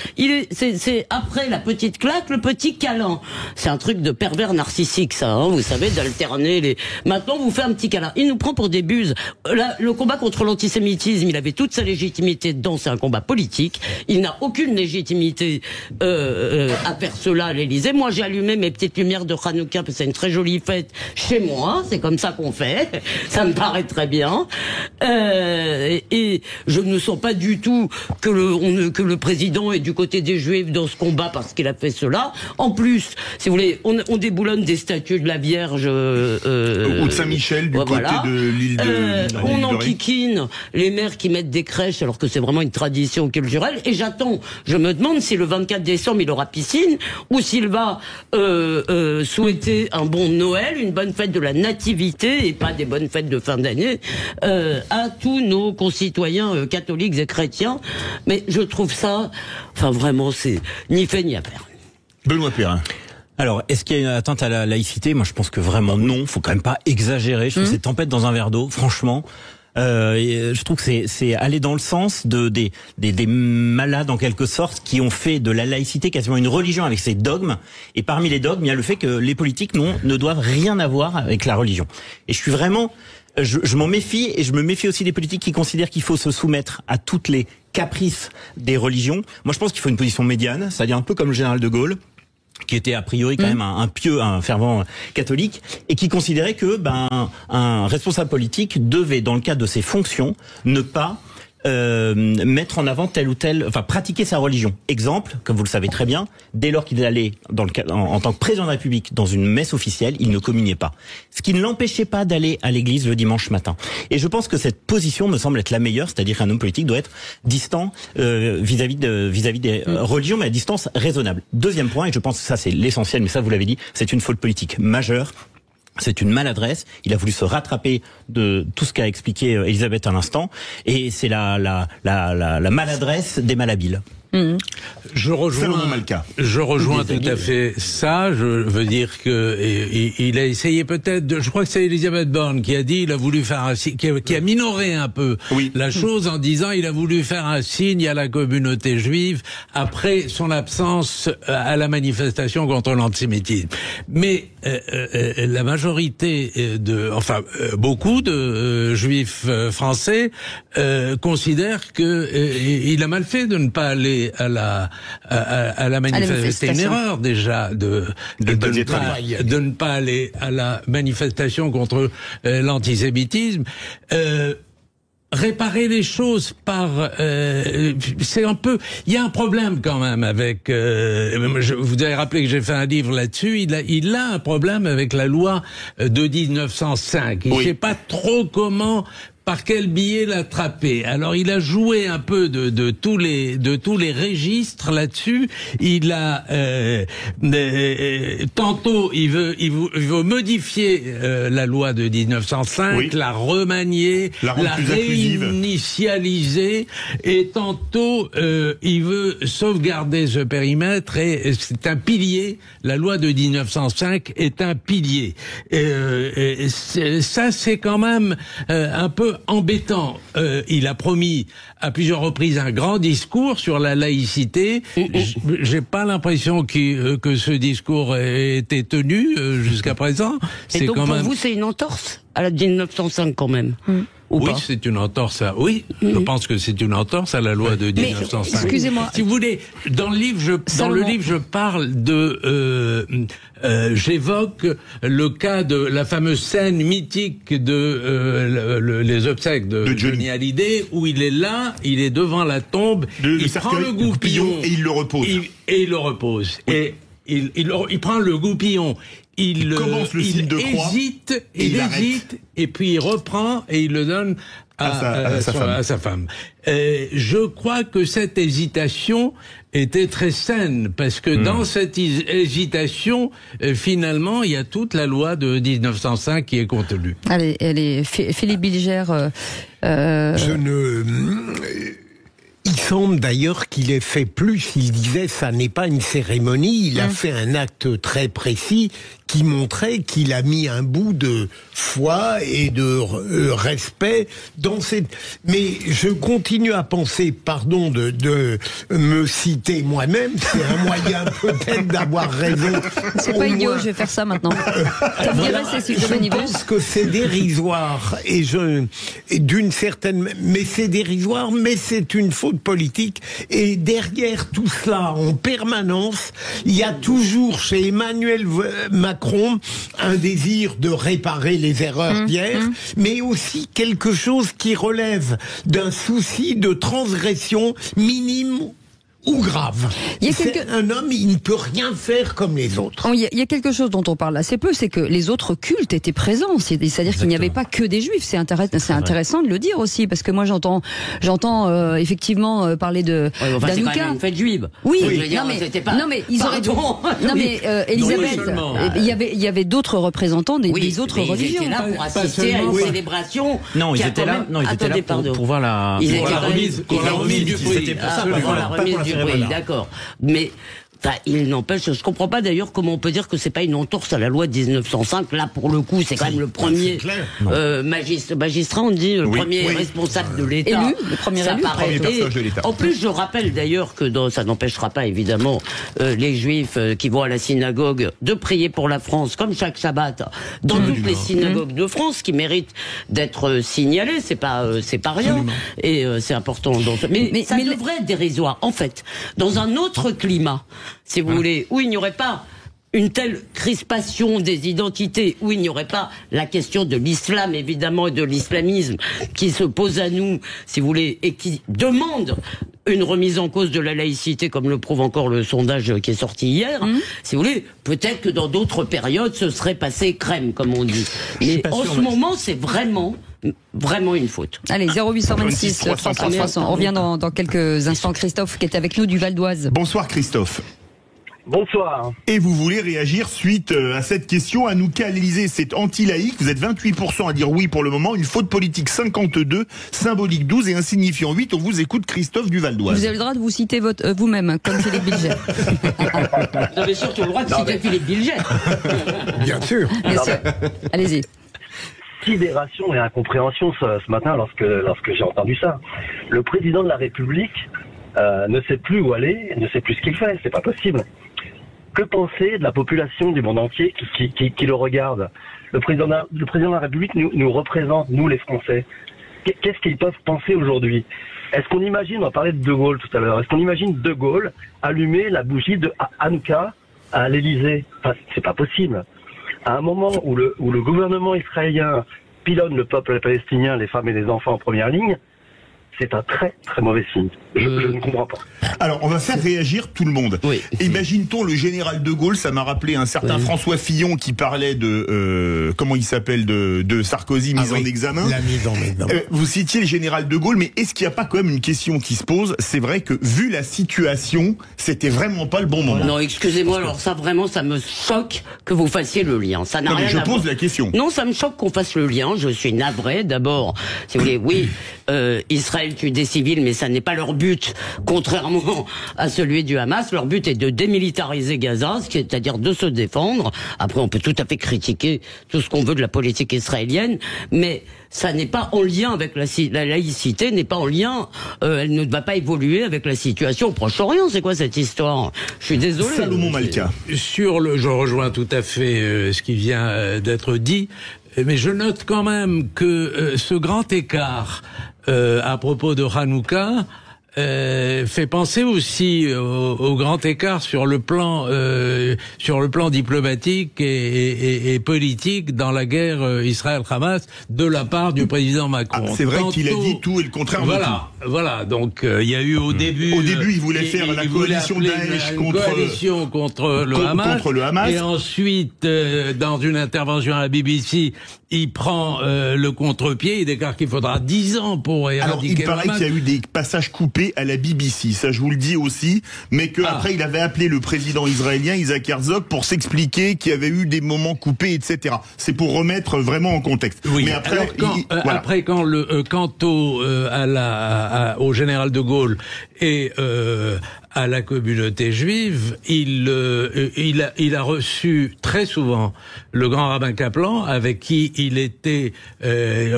c'est après la petite claque, le petit câlin. C'est un truc de pervers narcissique, ça, hein, vous savez, d'alterner les... Maintenant, vous faites un petit câlin. Il nous prend pour des buses. Là, le combat contre l'antisémitisme, il avait toute sa légitimité dedans, c'est un combat politique. Il n'a aucune légitimité à faire cela à l'Élysée. Moi, j'ai allumé mes petites lumières de Hanouka, parce que c'est une très jolie fête chez moi, c'est comme ça qu'on fait. Ça me paraît très bien. Et je ne sens pas du tout que le président est du côté des Juifs dans ce combat parce qu'il a fait cela. En plus, si vous voulez, on déboulonne des statues de la Vierge ou de Saint-Michel du côté de l'île de on enquiquine les maires qui mettent des crèches alors que c'est vraiment une tradition culturelle. Et je me demande si le 24 décembre il aura piscine ou s'il va souhaiter un bon Noël, une bonne fête de la nativité et pas des bonnes fêtes de fin d'année à tous nos concitoyens catholiques et chrétiens. Mais je trouve ça, enfin vraiment, c'est ni fait ni à faire. Benoît Perrin. Alors, est-ce qu'il y a une atteinte à la laïcité? Moi, je pense que vraiment non. Faut quand même pas exagérer. Je trouve que c'est tempête dans un verre d'eau, franchement. Je trouve que c'est aller dans le sens des malades en quelque sorte qui ont fait de la laïcité quasiment une religion avec ses dogmes. Et parmi les dogmes, il y a le fait que les politiques ne doivent rien avoir avec la religion. Et je suis vraiment, je m'en méfie, et je me méfie aussi des politiques qui considèrent qu'il faut se soumettre à toutes les caprices des religions. Moi, je pense qu'il faut une position médiane, c'est-à-dire un peu comme le général de Gaulle, qui était a priori quand même un fervent catholique, et qui considérait que un responsable politique devait, dans le cadre de ses fonctions, ne pas mettre en avant telle ou telle, enfin pratiquer sa religion. Exemple, comme vous le savez très bien, dès lors qu'il allait en tant que président de la République dans une messe officielle, il ne communiait pas. Ce qui ne l'empêchait pas d'aller à l'église le dimanche matin. Et je pense que cette position me semble être la meilleure, c'est-à-dire qu'un homme politique doit être distant vis-à-vis des religions, mais à distance raisonnable. Deuxième point, et je pense que ça c'est l'essentiel, mais ça vous l'avez dit, c'est une faute politique majeure. C'est une maladresse. Il a voulu se rattraper de tout ce qu'a expliqué Elisabeth à l'instant, et c'est la maladresse des malhabiles. Je rejoins tout à fait ça. Je veux dire que il a essayé peut-être je crois que c'est Elisabeth Borne qui a dit, il a voulu faire un signe, qui a minoré un peu la chose en disant il a voulu faire un signe à la communauté juive après son absence à la manifestation contre l'antisémitisme. Mais la majorité beaucoup de juifs français considèrent que il a mal fait de ne pas aller à la manifestation. C'était une erreur déjà de ne pas aller à la manifestation contre l'antisémitisme. Réparer les choses par c'est un peu, il y a un problème quand même avec vous avez rappelé que j'ai fait un livre là-dessus, il a un problème avec la loi de 1905. Il sait pas trop comment, par quel biais l'attraper. Alors il a joué un peu de tous les registres là-dessus. Il a tantôt il veut modifier la loi de 1905, la remanier, la réinitialiser, et tantôt il veut sauvegarder ce périmètre, et c'est un pilier. La loi de 1905 est un pilier. Ça c'est quand même un peu embêtant. Il a promis à plusieurs reprises un grand discours sur la laïcité. J'ai pas l'impression que ce discours ait été tenu jusqu'à présent. Et donc pour vous, c'est une entorse à la 1905 quand même. Oui, pas c'est une entorse à... Oui, je pense que c'est une entorse à la loi de 1905. Excusez-moi. Si vous voulez, dans le livre, je parle de... j'évoque le cas de la fameuse scène mythique de les obsèques de Johnny Hallyday, où il est là, il est devant la tombe, il prend le goupillon et il le repose. Et il le repose. Et il prend le goupillon. Il commence le signe de croix, il hésite, et puis il reprend et il le donne à sa femme. Je crois que cette hésitation était très saine, parce que dans cette hésitation, finalement, il y a toute la loi de 1905 qui est contenue. Allez, Philippe Bilger. Il semble d'ailleurs qu'il ait fait plus. Il disait ça n'est pas une cérémonie. Il a fait un acte très précis qui montrait qu'il a mis un bout de foi et de respect dans cette... Mais je continue à penser, pardon de me citer moi-même, c'est un moyen peut-être d'avoir raison. C'est pas idiot, je vais faire ça maintenant. Je pense que c'est dérisoire et d'une certaine... Mais c'est dérisoire, mais c'est une faute politique. Et derrière tout cela, en permanence, il y a toujours chez Emmanuel Macron un désir de réparer les erreurs d'hier, mais aussi quelque chose qui relève d'un souci de transgression minime ou grave. Un homme, il ne peut rien faire comme les autres. Il y a quelque chose dont on parle assez peu, c'est que les autres cultes étaient présents. C'est-à-dire qu'il n'y avait pas que des juifs. C'est intéressant de le dire aussi, parce que moi j'entends effectivement parler de d'Hanouka. C'est quand même une fête juive. Oui, non mais ils auraient Elisabeth, il y avait d'autres représentants des autres religions. Ils étaient là pour assister à une célébration. Non, ils étaient là pour voir la remise du prix. C'était pour ça, la remise du prix, d'accord. Mais il n'empêche, je comprends pas d'ailleurs comment on peut dire que c'est pas une entorse à la loi de 1905. Là, pour le coup, c'est quand même le premier magistrat, on dit, le premier responsable de l'État. Élu, le premier personnage de l'État. En plus, je rappelle d'ailleurs que ça n'empêchera pas évidemment les Juifs qui vont à la synagogue de prier pour la France, comme chaque Shabbat, dans toutes les synagogues de France, qui méritent d'être signalées. C'est pas rien. Et c'est important. Mais ça devrait être dérisoire. En fait, dans un autre climat, si vous voulez, où il n'y aurait pas une telle crispation des identités, où il n'y aurait pas la question de l'islam, évidemment, et de l'islamisme qui se pose à nous, si vous voulez, et qui demande une remise en cause de la laïcité, comme le prouve encore le sondage qui est sorti hier, si vous voulez, peut-être que dans d'autres périodes, ce serait passé crème, comme on dit. Mais en ce moment, c'est vraiment une faute. Allez, 0826 300 300. On revient dans quelques instants. Christophe qui est avec nous du Val d'Oise. Bonsoir Christophe. Bonsoir. Et vous voulez réagir suite à cette question. Hanouka à l'Élysée, c'est anti-laïque. Vous êtes 28% à dire oui pour le moment. Une faute politique 52, symbolique 12 et insignifiant 8. On vous écoute, Christophe du Val d'Oise. Vous avez le droit de vous citer vous-même, comme Philippe Bilger. Vous avez surtout le droit de citer Philippe Bilger. Bien sûr. Allez-y. Sidération et incompréhension ce matin lorsque j'ai entendu ça. Le président de la République ne sait plus où aller, ne sait plus ce qu'il fait. C'est pas possible. Que penser de la population du monde entier qui le regarde? Le président de la République nous représente, nous les Français. Qu'est-ce qu'ils peuvent penser aujourd'hui? Est-ce qu'on imagine, on va parler de De Gaulle tout à l'heure, est-ce qu'on imagine De Gaulle allumer la bougie de Hanouka à l'Élysée? Enfin, c'est pas possible. À un moment où le gouvernement israélien pilonne le peuple palestinien, les femmes et les enfants en première ligne, c'est un très très mauvais signe. Je ne comprends pas. Alors, on va faire réagir tout le monde. Oui. Imagine-t-on le général de Gaulle, ça m'a rappelé un certain François Fillon qui parlait de, comment il s'appelle, de Sarkozy mise en examen. La mise en examen. Vous citiez le général de Gaulle, mais est-ce qu'il n'y a pas quand même une question qui se pose? C'est vrai que, vu la situation, c'était vraiment pas le bon moment. Non, excusez-moi, alors ça vraiment, ça me choque que vous fassiez le lien. Ça n'a rien à voir. Je pose la question. Non, ça me choque qu'on fasse le lien. Je suis navré. D'abord, si vous voulez, oui, Israël tue des civils, mais ça n'est pas leur but, contrairement à celui du Hamas. Leur but est de démilitariser Gaza, c'est-à-dire de se défendre. Après, on peut tout à fait critiquer tout ce qu'on veut de la politique israélienne, mais ça n'est pas en lien avec la laïcité, n'est pas en lien, elle ne va pas évoluer avec la situation au Proche-Orient. C'est quoi cette histoire? Je suis désolé. Salomon Malka. Je rejoins tout à fait ce qui vient d'être dit. Mais je note quand même que ce grand écart à propos de Hanouka fait penser aussi au grand écart sur le plan diplomatique et politique dans la guerre Israël-Hamas de la part du président Macron. C'est vrai qu'il a dit tout et le contraire de tout. Voilà. Donc il y a eu au début, il voulait faire la coalition Daesh contre le Hamas. Et ensuite, dans une intervention à la BBC, il prend le contre-pied. Il déclare qu'il faudra 10 ans pour éradiquer Alors, il paraît qu'il y a eu des passages coupés à la BBC, ça je vous le dis aussi, mais qu'après il avait appelé le président israélien Isaac Herzog pour s'expliquer qu'il y avait eu des moments coupés, etc. C'est pour remettre vraiment en contexte. Oui. Mais après, quant au général de Gaulle et à la communauté juive, il a reçu très souvent le grand rabbin Kaplan, avec qui il était, ils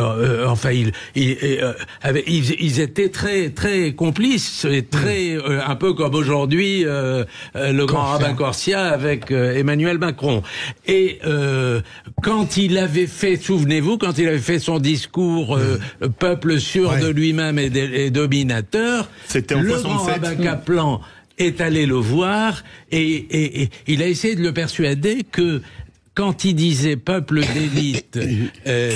étaient très très complices, et très un peu comme aujourd'hui le grand rabbin Corsia avec Emmanuel Macron. Et quand il avait fait, souvenez-vous, quand il avait fait son discours peuple sûr de lui-même et dominateur, c'était en le 67. grand rabbin Kaplan est allé le voir et il a essayé de le persuader que quand il disait peuple d'élite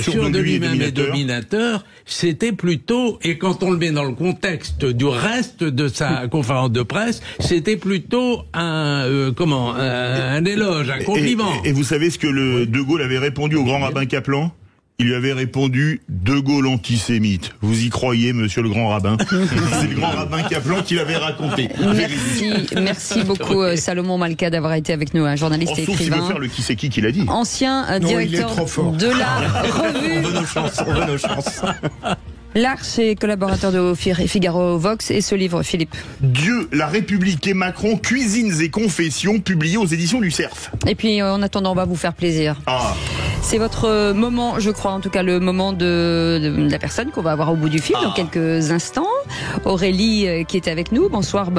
sûr de lui-même et dominateur, c'était plutôt, et quand on le met dans le contexte du reste de sa conférence de presse, c'était plutôt un éloge, un compliment. Et vous savez ce que De Gaulle avait répondu au grand rabbin Kaplan ? Il lui avait répondu « De Gaulle antisémite ». Vous y croyez, monsieur le grand rabbin? C'est le grand rabbin Kaplan qui l'avait raconté. Merci beaucoup Salomon Malka d'avoir été avec nous, un journaliste et écrivain. Sauf s'il veut faire le qui c'est qui l'a dit. Ancien directeur de la revue. On veut nos chances. L'Arche et collaborateur de Figaro Vox, et ce livre, Philippe. Dieu, la République et Macron, cuisines et confessions, publié aux éditions du Cerf. Et puis en attendant, on va vous faire plaisir. C'est votre moment, je crois, en tout cas le moment de la personne qu'on va avoir au bout du fil dans quelques instants. Aurélie qui est avec nous. Bonsoir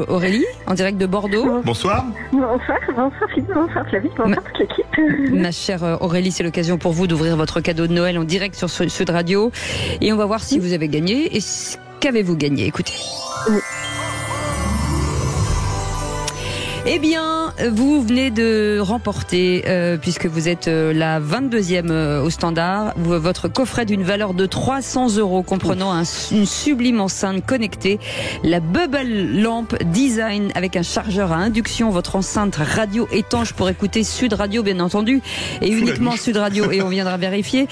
Aurélie, en direct de Bordeaux. Bonsoir. Bonsoir Philippe, bonsoir Flavie, bonsoir toute l'équipe. Ma chère Aurélie, c'est l'occasion pour vous d'ouvrir votre cadeau de Noël en direct sur Sud Radio. Et on va voir si vous avez gagné. Et qu'avez-vous gagné? Écoutez. Eh bien, vous venez de remporter, puisque vous êtes la 22e au standard, votre coffret d'une valeur de 300 €, comprenant une sublime enceinte connectée, la Bubble Lamp Design avec un chargeur à induction, votre enceinte radio étanche pour écouter Sud Radio, bien entendu, et uniquement Sud Radio, et on viendra vérifier,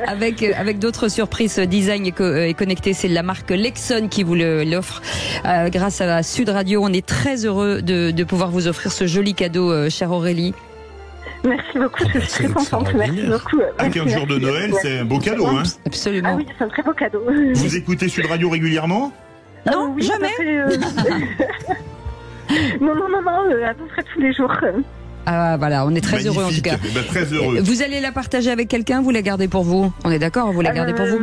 avec d'autres surprises design et connectées. C'est la marque Lexon qui vous l'offre grâce à Sud Radio. On est très heureux de pouvoir vous offrir ce joli cadeau, chère Aurélie. Merci beaucoup, je suis très contente. Merci beaucoup. À 15 jours de Noël, c'est un beau cadeau, hein? Absolument. Ah oui, c'est un très beau cadeau. Vous écoutez Sud Radio régulièrement? Non, oui, jamais. Non, à peu près tous les jours. Ah voilà, on est très heureux en tout cas. Très heureux. Vous allez la partager avec quelqu'un, vous la gardez pour vous? On est d'accord, vous la gardez pour vous?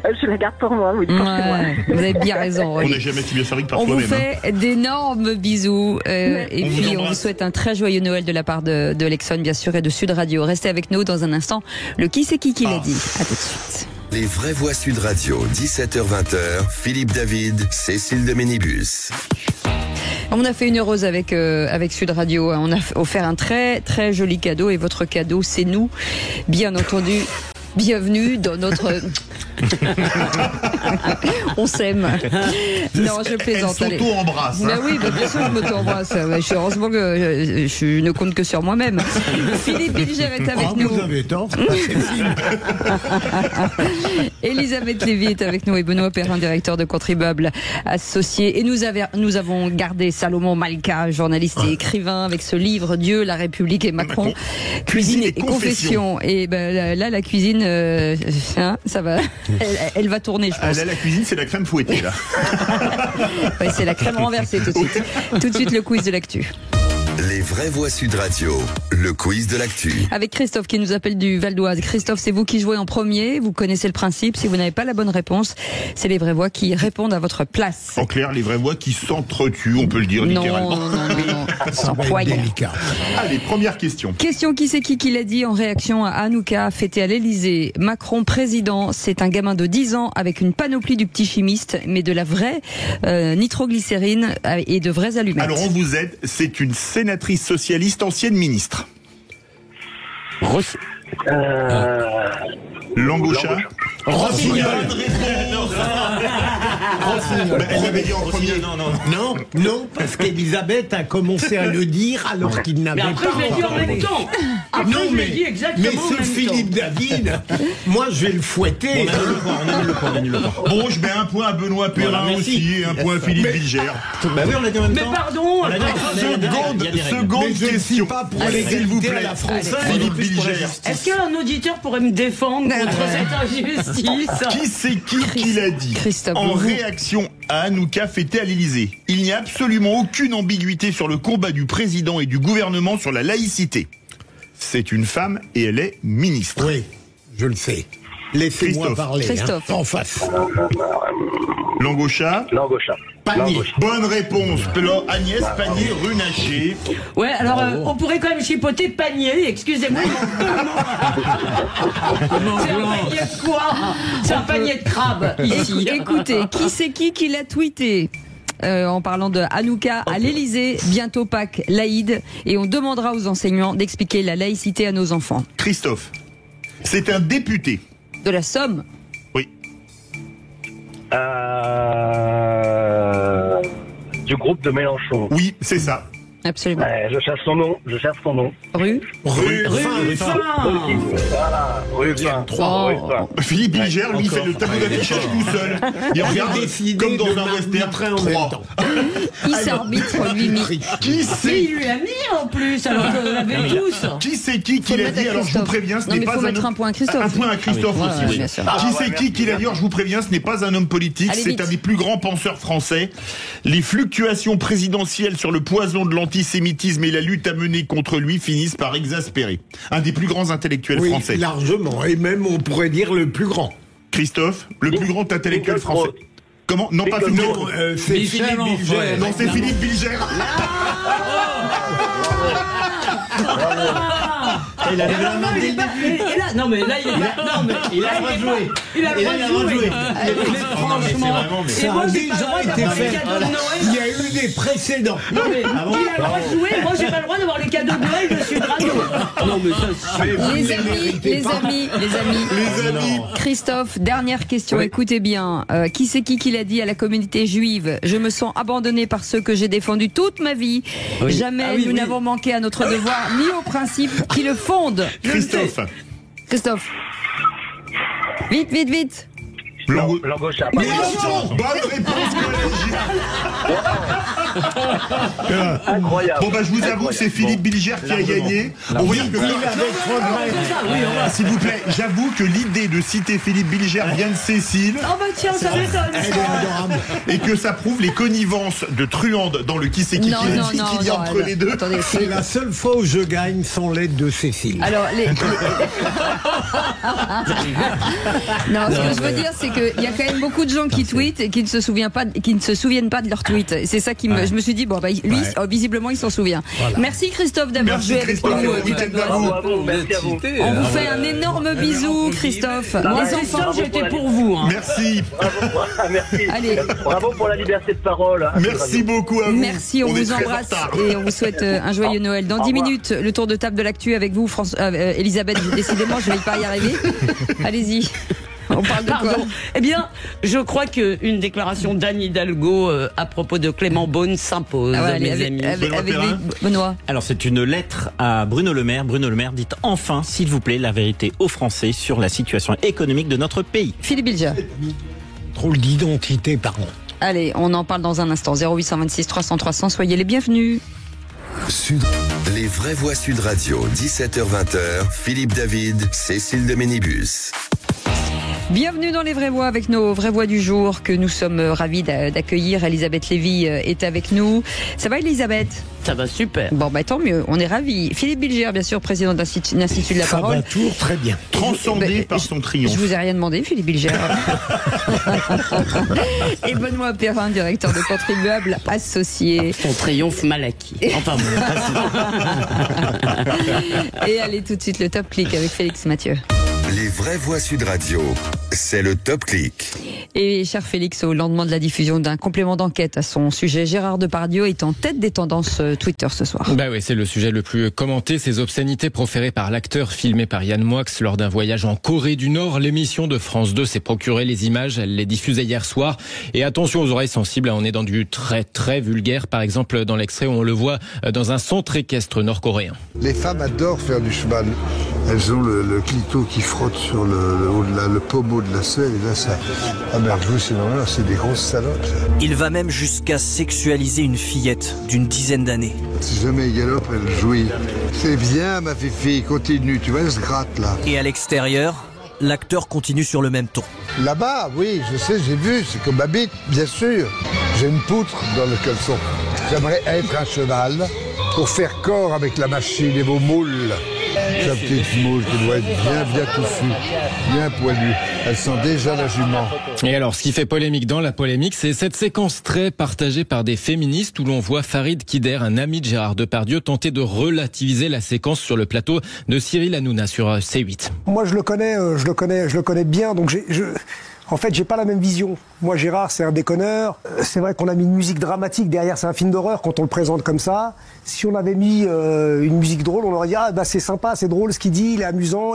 Je la garde pour moi, oui. Pour moi. Vous avez bien raison. On n'est jamais si bien servi que par soi-même. On vous soi-même, fait d'énormes bisous. Et puis on vous souhaite un très joyeux Noël de la part de Lexon, bien sûr, et de Sud Radio. Restez avec nous dans un instant. Le qui c'est qui l'a dit. À tout de suite. Les vraies voix Sud Radio, 17h-20h, Philippe David, Cécile de Ménibus. On a fait une heureuse avec Sud Radio. On a offert un très très joli cadeau, et votre cadeau, c'est nous, bien entendu. Bienvenue dans notre... On s'aime. Non, je plaisante. Elle s'auto-embrasse. Ben oui, bien sûr, je m'auto-embrasse. Heureusement que je ne compte que sur moi-même. Philippe Bilger est avec nous. Vous avez tort. Elisabeth Lévy est avec nous et Benoît Perrin, directeur de Contribuables Associés. Et nous avons gardé Salomon Malka, journaliste et écrivain, avec ce livre Dieu, la République et Macron. Cuisine et confession. Et ben là, la cuisine, ça va. Elle va tourner, je pense. Là, la cuisine, c'est la crème fouettée, là. Ouais, c'est la crème renversée tout de suite. Tout de suite, le quiz de l'actu. Les vraies voix Sud Radio, le quiz de l'actu. Avec Christophe qui nous appelle du Val d'Oise. Christophe, c'est vous qui jouez en premier. Vous connaissez le principe. Si vous n'avez pas la bonne réponse, c'est les vraies voix qui répondent à votre place. En clair, les vraies voix qui s'entretuent, on peut le dire littéralement. Non. Ça va être poignard. délicat. Allez, première question. Question qui c'est qui l'a dit en réaction à Hanouka, fêté à l'Elysée. Macron président, c'est un gamin de 10 ans avec une panoplie du petit chimiste, mais de la vraie nitroglycérine et de vraies allumettes. Alors on vous aide, c'est une sénatrice socialiste, ancienne ministre. Langoucha. Rossignol. Elle l'avait dit en premier. Non, parce qu'Elisabeth a commencé à le dire alors qu'il n'avait Mais pas après, je l'ai dit en parlé. même temps. Après, Non, je l'ai mais, dit exactement mais en ce même Philippe temps. David, moi je vais le fouetter. On annule le point. Bon, je mets un point à Benoît Perrin Voilà, merci. aussi et un point à Philippe Bilger. Bah oui, on l'a dit en même Mais temps. pardon. Seconde Mais je ne suis question. pas pour Allez, s'il vous l'égalité plaît. à la française. Philippe Bilger. Est-ce qu'un auditeur pourrait me défendre contre cette injustice? Qui c'est qui l'a dit Christophe, en vous. réaction à Hanouka fêtée à l'Elysée? Il n'y a absolument aucune ambiguïté sur le combat du président et du gouvernement sur la laïcité. C'est une femme et elle est ministre. Oui, je le sais. Laissez-moi Christophe. parler. Christophe. En face. Langoucha. Panier. Bonne réponse. Agnès Pannier-Runacher. Ouais, alors on pourrait quand même chipoter panier, excusez-moi. C'est un panier de quoi? C'est un panier de crabes ici. Écoutez, qui c'est qui l'a tweeté en parlant de Hanouka à l'Elysée, bientôt Pâques, l'Aïd, et on demandera aux enseignants d'expliquer la laïcité à nos enfants. Christophe. C'est un député. De la Somme. Oui. Du groupe de Mélenchon. Oui, c'est ça. Absolument. Je cherche son nom. Rue. Ruffin. Voilà, Ruffin. Philippe Bilger, lui, fait le tableau d'affichage tout seul. Il regarde comme dans un western. 3. Il s'arbitre lui-même. Qui Mais c'est il lui a mis en plus, alors qu'on l'avait tous. Qui c'est qui Faut l'a mettre à dit? Alors je vous Christophe. préviens, ce Non, n'est mais pas faut un mettre homme. un point à Christophe. Un point à Christophe Oui. aussi. Ouais, oui. bien sûr. Qui c'est qui l'a dit? Alors je vous préviens, ce n'est pas un homme politique, Allez, c'est vite. un des plus grands penseurs français. Les fluctuations présidentielles sur le poison de l'antisémitisme et la lutte à mener contre lui finissent par exaspérer. Un des plus grands intellectuels Oui, français. largement. Et même, on pourrait dire le plus grand. Christophe, le plus grand intellectuel français. Comment? Non, pas Philippe. Non, c'est Michel Philippe Onfray. Bilger. Non, c'est Philippe Bilger. Il a levé la main dès le début. Non mais là il est pas. Non mais Il a le droit de jouer. Il a le droit de jouer. Franchement. Et moi j'ai pas le droit d'avoir les cadeaux de Noël. Il y a eu des précédents. Non mais il a le droit de jouer. Moi j'ai pas le droit d'avoir les cadeaux de Noël de Sud Radio. Non mais ça. Les amis. Christophe, dernière question, écoutez bien. Qui c'est qui l'a dit à la communauté juive? Je me sens abandonné par ceux que j'ai défendus toute ma vie. Jamais nous n'avons manqué à notre devoir, ni aux principes qui le fondent. Christophe. Vite. Langoucha. Mélenchon. Bonne réponse collégiale. Incroyable. Bon bah je vous avoue que c'est Philippe Bilger qui a gagné. On va dire que s'il vous plaît, j'avoue que l'idée de citer Philippe Bilger vient de Cécile. Oh bah tiens, ça m'étonne. Elle est adorable. Et que ça prouve les connivences de Truande dans le qui c'est qui Non, l'a non, dit non, qu'il y a non, entre les deux. Attendez, C'est la seule fois où je gagne sans l'aide de Cécile. Alors, non, ce que je veux dire, c'est qu'il y a quand même beaucoup de gens qui tweetent et qui ne se souviennent pas de leur tweet. C'est ça qui me, je me suis dit, bon, bah, lui, visiblement, il s'en souvient. Voilà. Merci Christophe d'avoir Merci joué avec Christophe. nous. Merci à vous. On vous fait un énorme bisou, Christophe. Les enfants, j'étais pour vous. Merci. Merci. Allez. Bravo pour la liberté de parole. Merci beaucoup à vous. Merci, on est vous très en embrasse retard. et on vous souhaite un joyeux Noël. Dans 10 minutes, le tour de table de l'actu avec vous, Elisabeth. Décidément, je ne vais pas y arriver. Allez-y. On parle de quoi? Pardon. Eh bien, je crois qu'une déclaration d'Anne Hidalgo à propos de Clément Beaune s'impose, mes amis. Avec Benoît. Alors c'est une lettre à Bruno Le Maire. Bruno Le Maire, dites enfin, s'il vous plaît, la vérité aux Français sur la situation économique de notre pays. Philippe Bilger. Trop d'identité, pardon. Allez, on en parle dans un instant. 0826 300 300, soyez les bienvenus. Les vraies voix Sud Radio, 17h-20h, Philippe David, Cécile de Ménibus. Bienvenue dans Les Vraies Voix avec nos vraies voix du jour que nous sommes ravis d'accueillir. Elisabeth Lévy est avec nous. Ça va Elisabeth ? Ça va super. Bon, tant mieux, on est ravis. Philippe Bilger, bien sûr, président de l'Institut de la Parole. Ça va toujours très bien. Transcendé par son triomphe. Je vous ai rien demandé, Philippe Bilger. Et Benoît Perrin, directeur de Contribuables Associés. Son triomphe mal acquis. Enfin bon. Et allez tout de suite le Top Click avec Félix Mathieu. Les vraies voix Sud Radio, c'est le Top Click. Et cher Félix, au lendemain de la diffusion d'un complément d'enquête à son sujet, Gérard Depardieu est en tête des tendances Twitter ce soir. Bah oui, c'est le sujet le plus commenté. Ces obscénités proférées par l'acteur filmé par Yann Moix lors d'un voyage en Corée du Nord. L'émission de France 2 s'est procuré les images, elle les diffusait hier soir. Et attention aux oreilles sensibles, on est dans du très très vulgaire. Par exemple, dans l'extrait où on le voit dans un centre équestre nord-coréen. Les femmes adorent faire du cheval. Elles ont le clito qui frotte sur le pommeau de la selle et là ça... Ah ben vous c'est normal, c'est des grosses salopes. Il va même jusqu'à sexualiser une fillette d'une dizaine d'années. Si jamais il galope, elle jouit. C'est bien ma fifi, continue, tu vois, elle se gratte là. Et à l'extérieur, l'acteur continue sur le même ton. Là-bas, oui, je sais, j'ai vu, c'est comme ma bite, bien sûr. J'ai une poutre dans le caleçon. J'aimerais être un cheval pour faire corps avec la machine et vos moules. Sa petite moule qui doit être bien touffue, bien poilue. Elle sent déjà la jument. Et alors, ce qui fait polémique dans la polémique, c'est cette séquence très partagée par des féministes où l'on voit Farid Kider, un ami de Gérard Depardieu, tenter de relativiser la séquence sur le plateau de Cyril Hanouna sur C8. Moi, je le connais bien, donc en fait, j'ai pas la même vision. Moi, Gérard, c'est un déconneur. C'est vrai qu'on a mis une musique dramatique derrière, c'est un film d'horreur quand on le présente comme ça. Si on avait mis une musique drôle, on aurait dit c'est sympa, c'est drôle ce qu'il dit, il est amusant,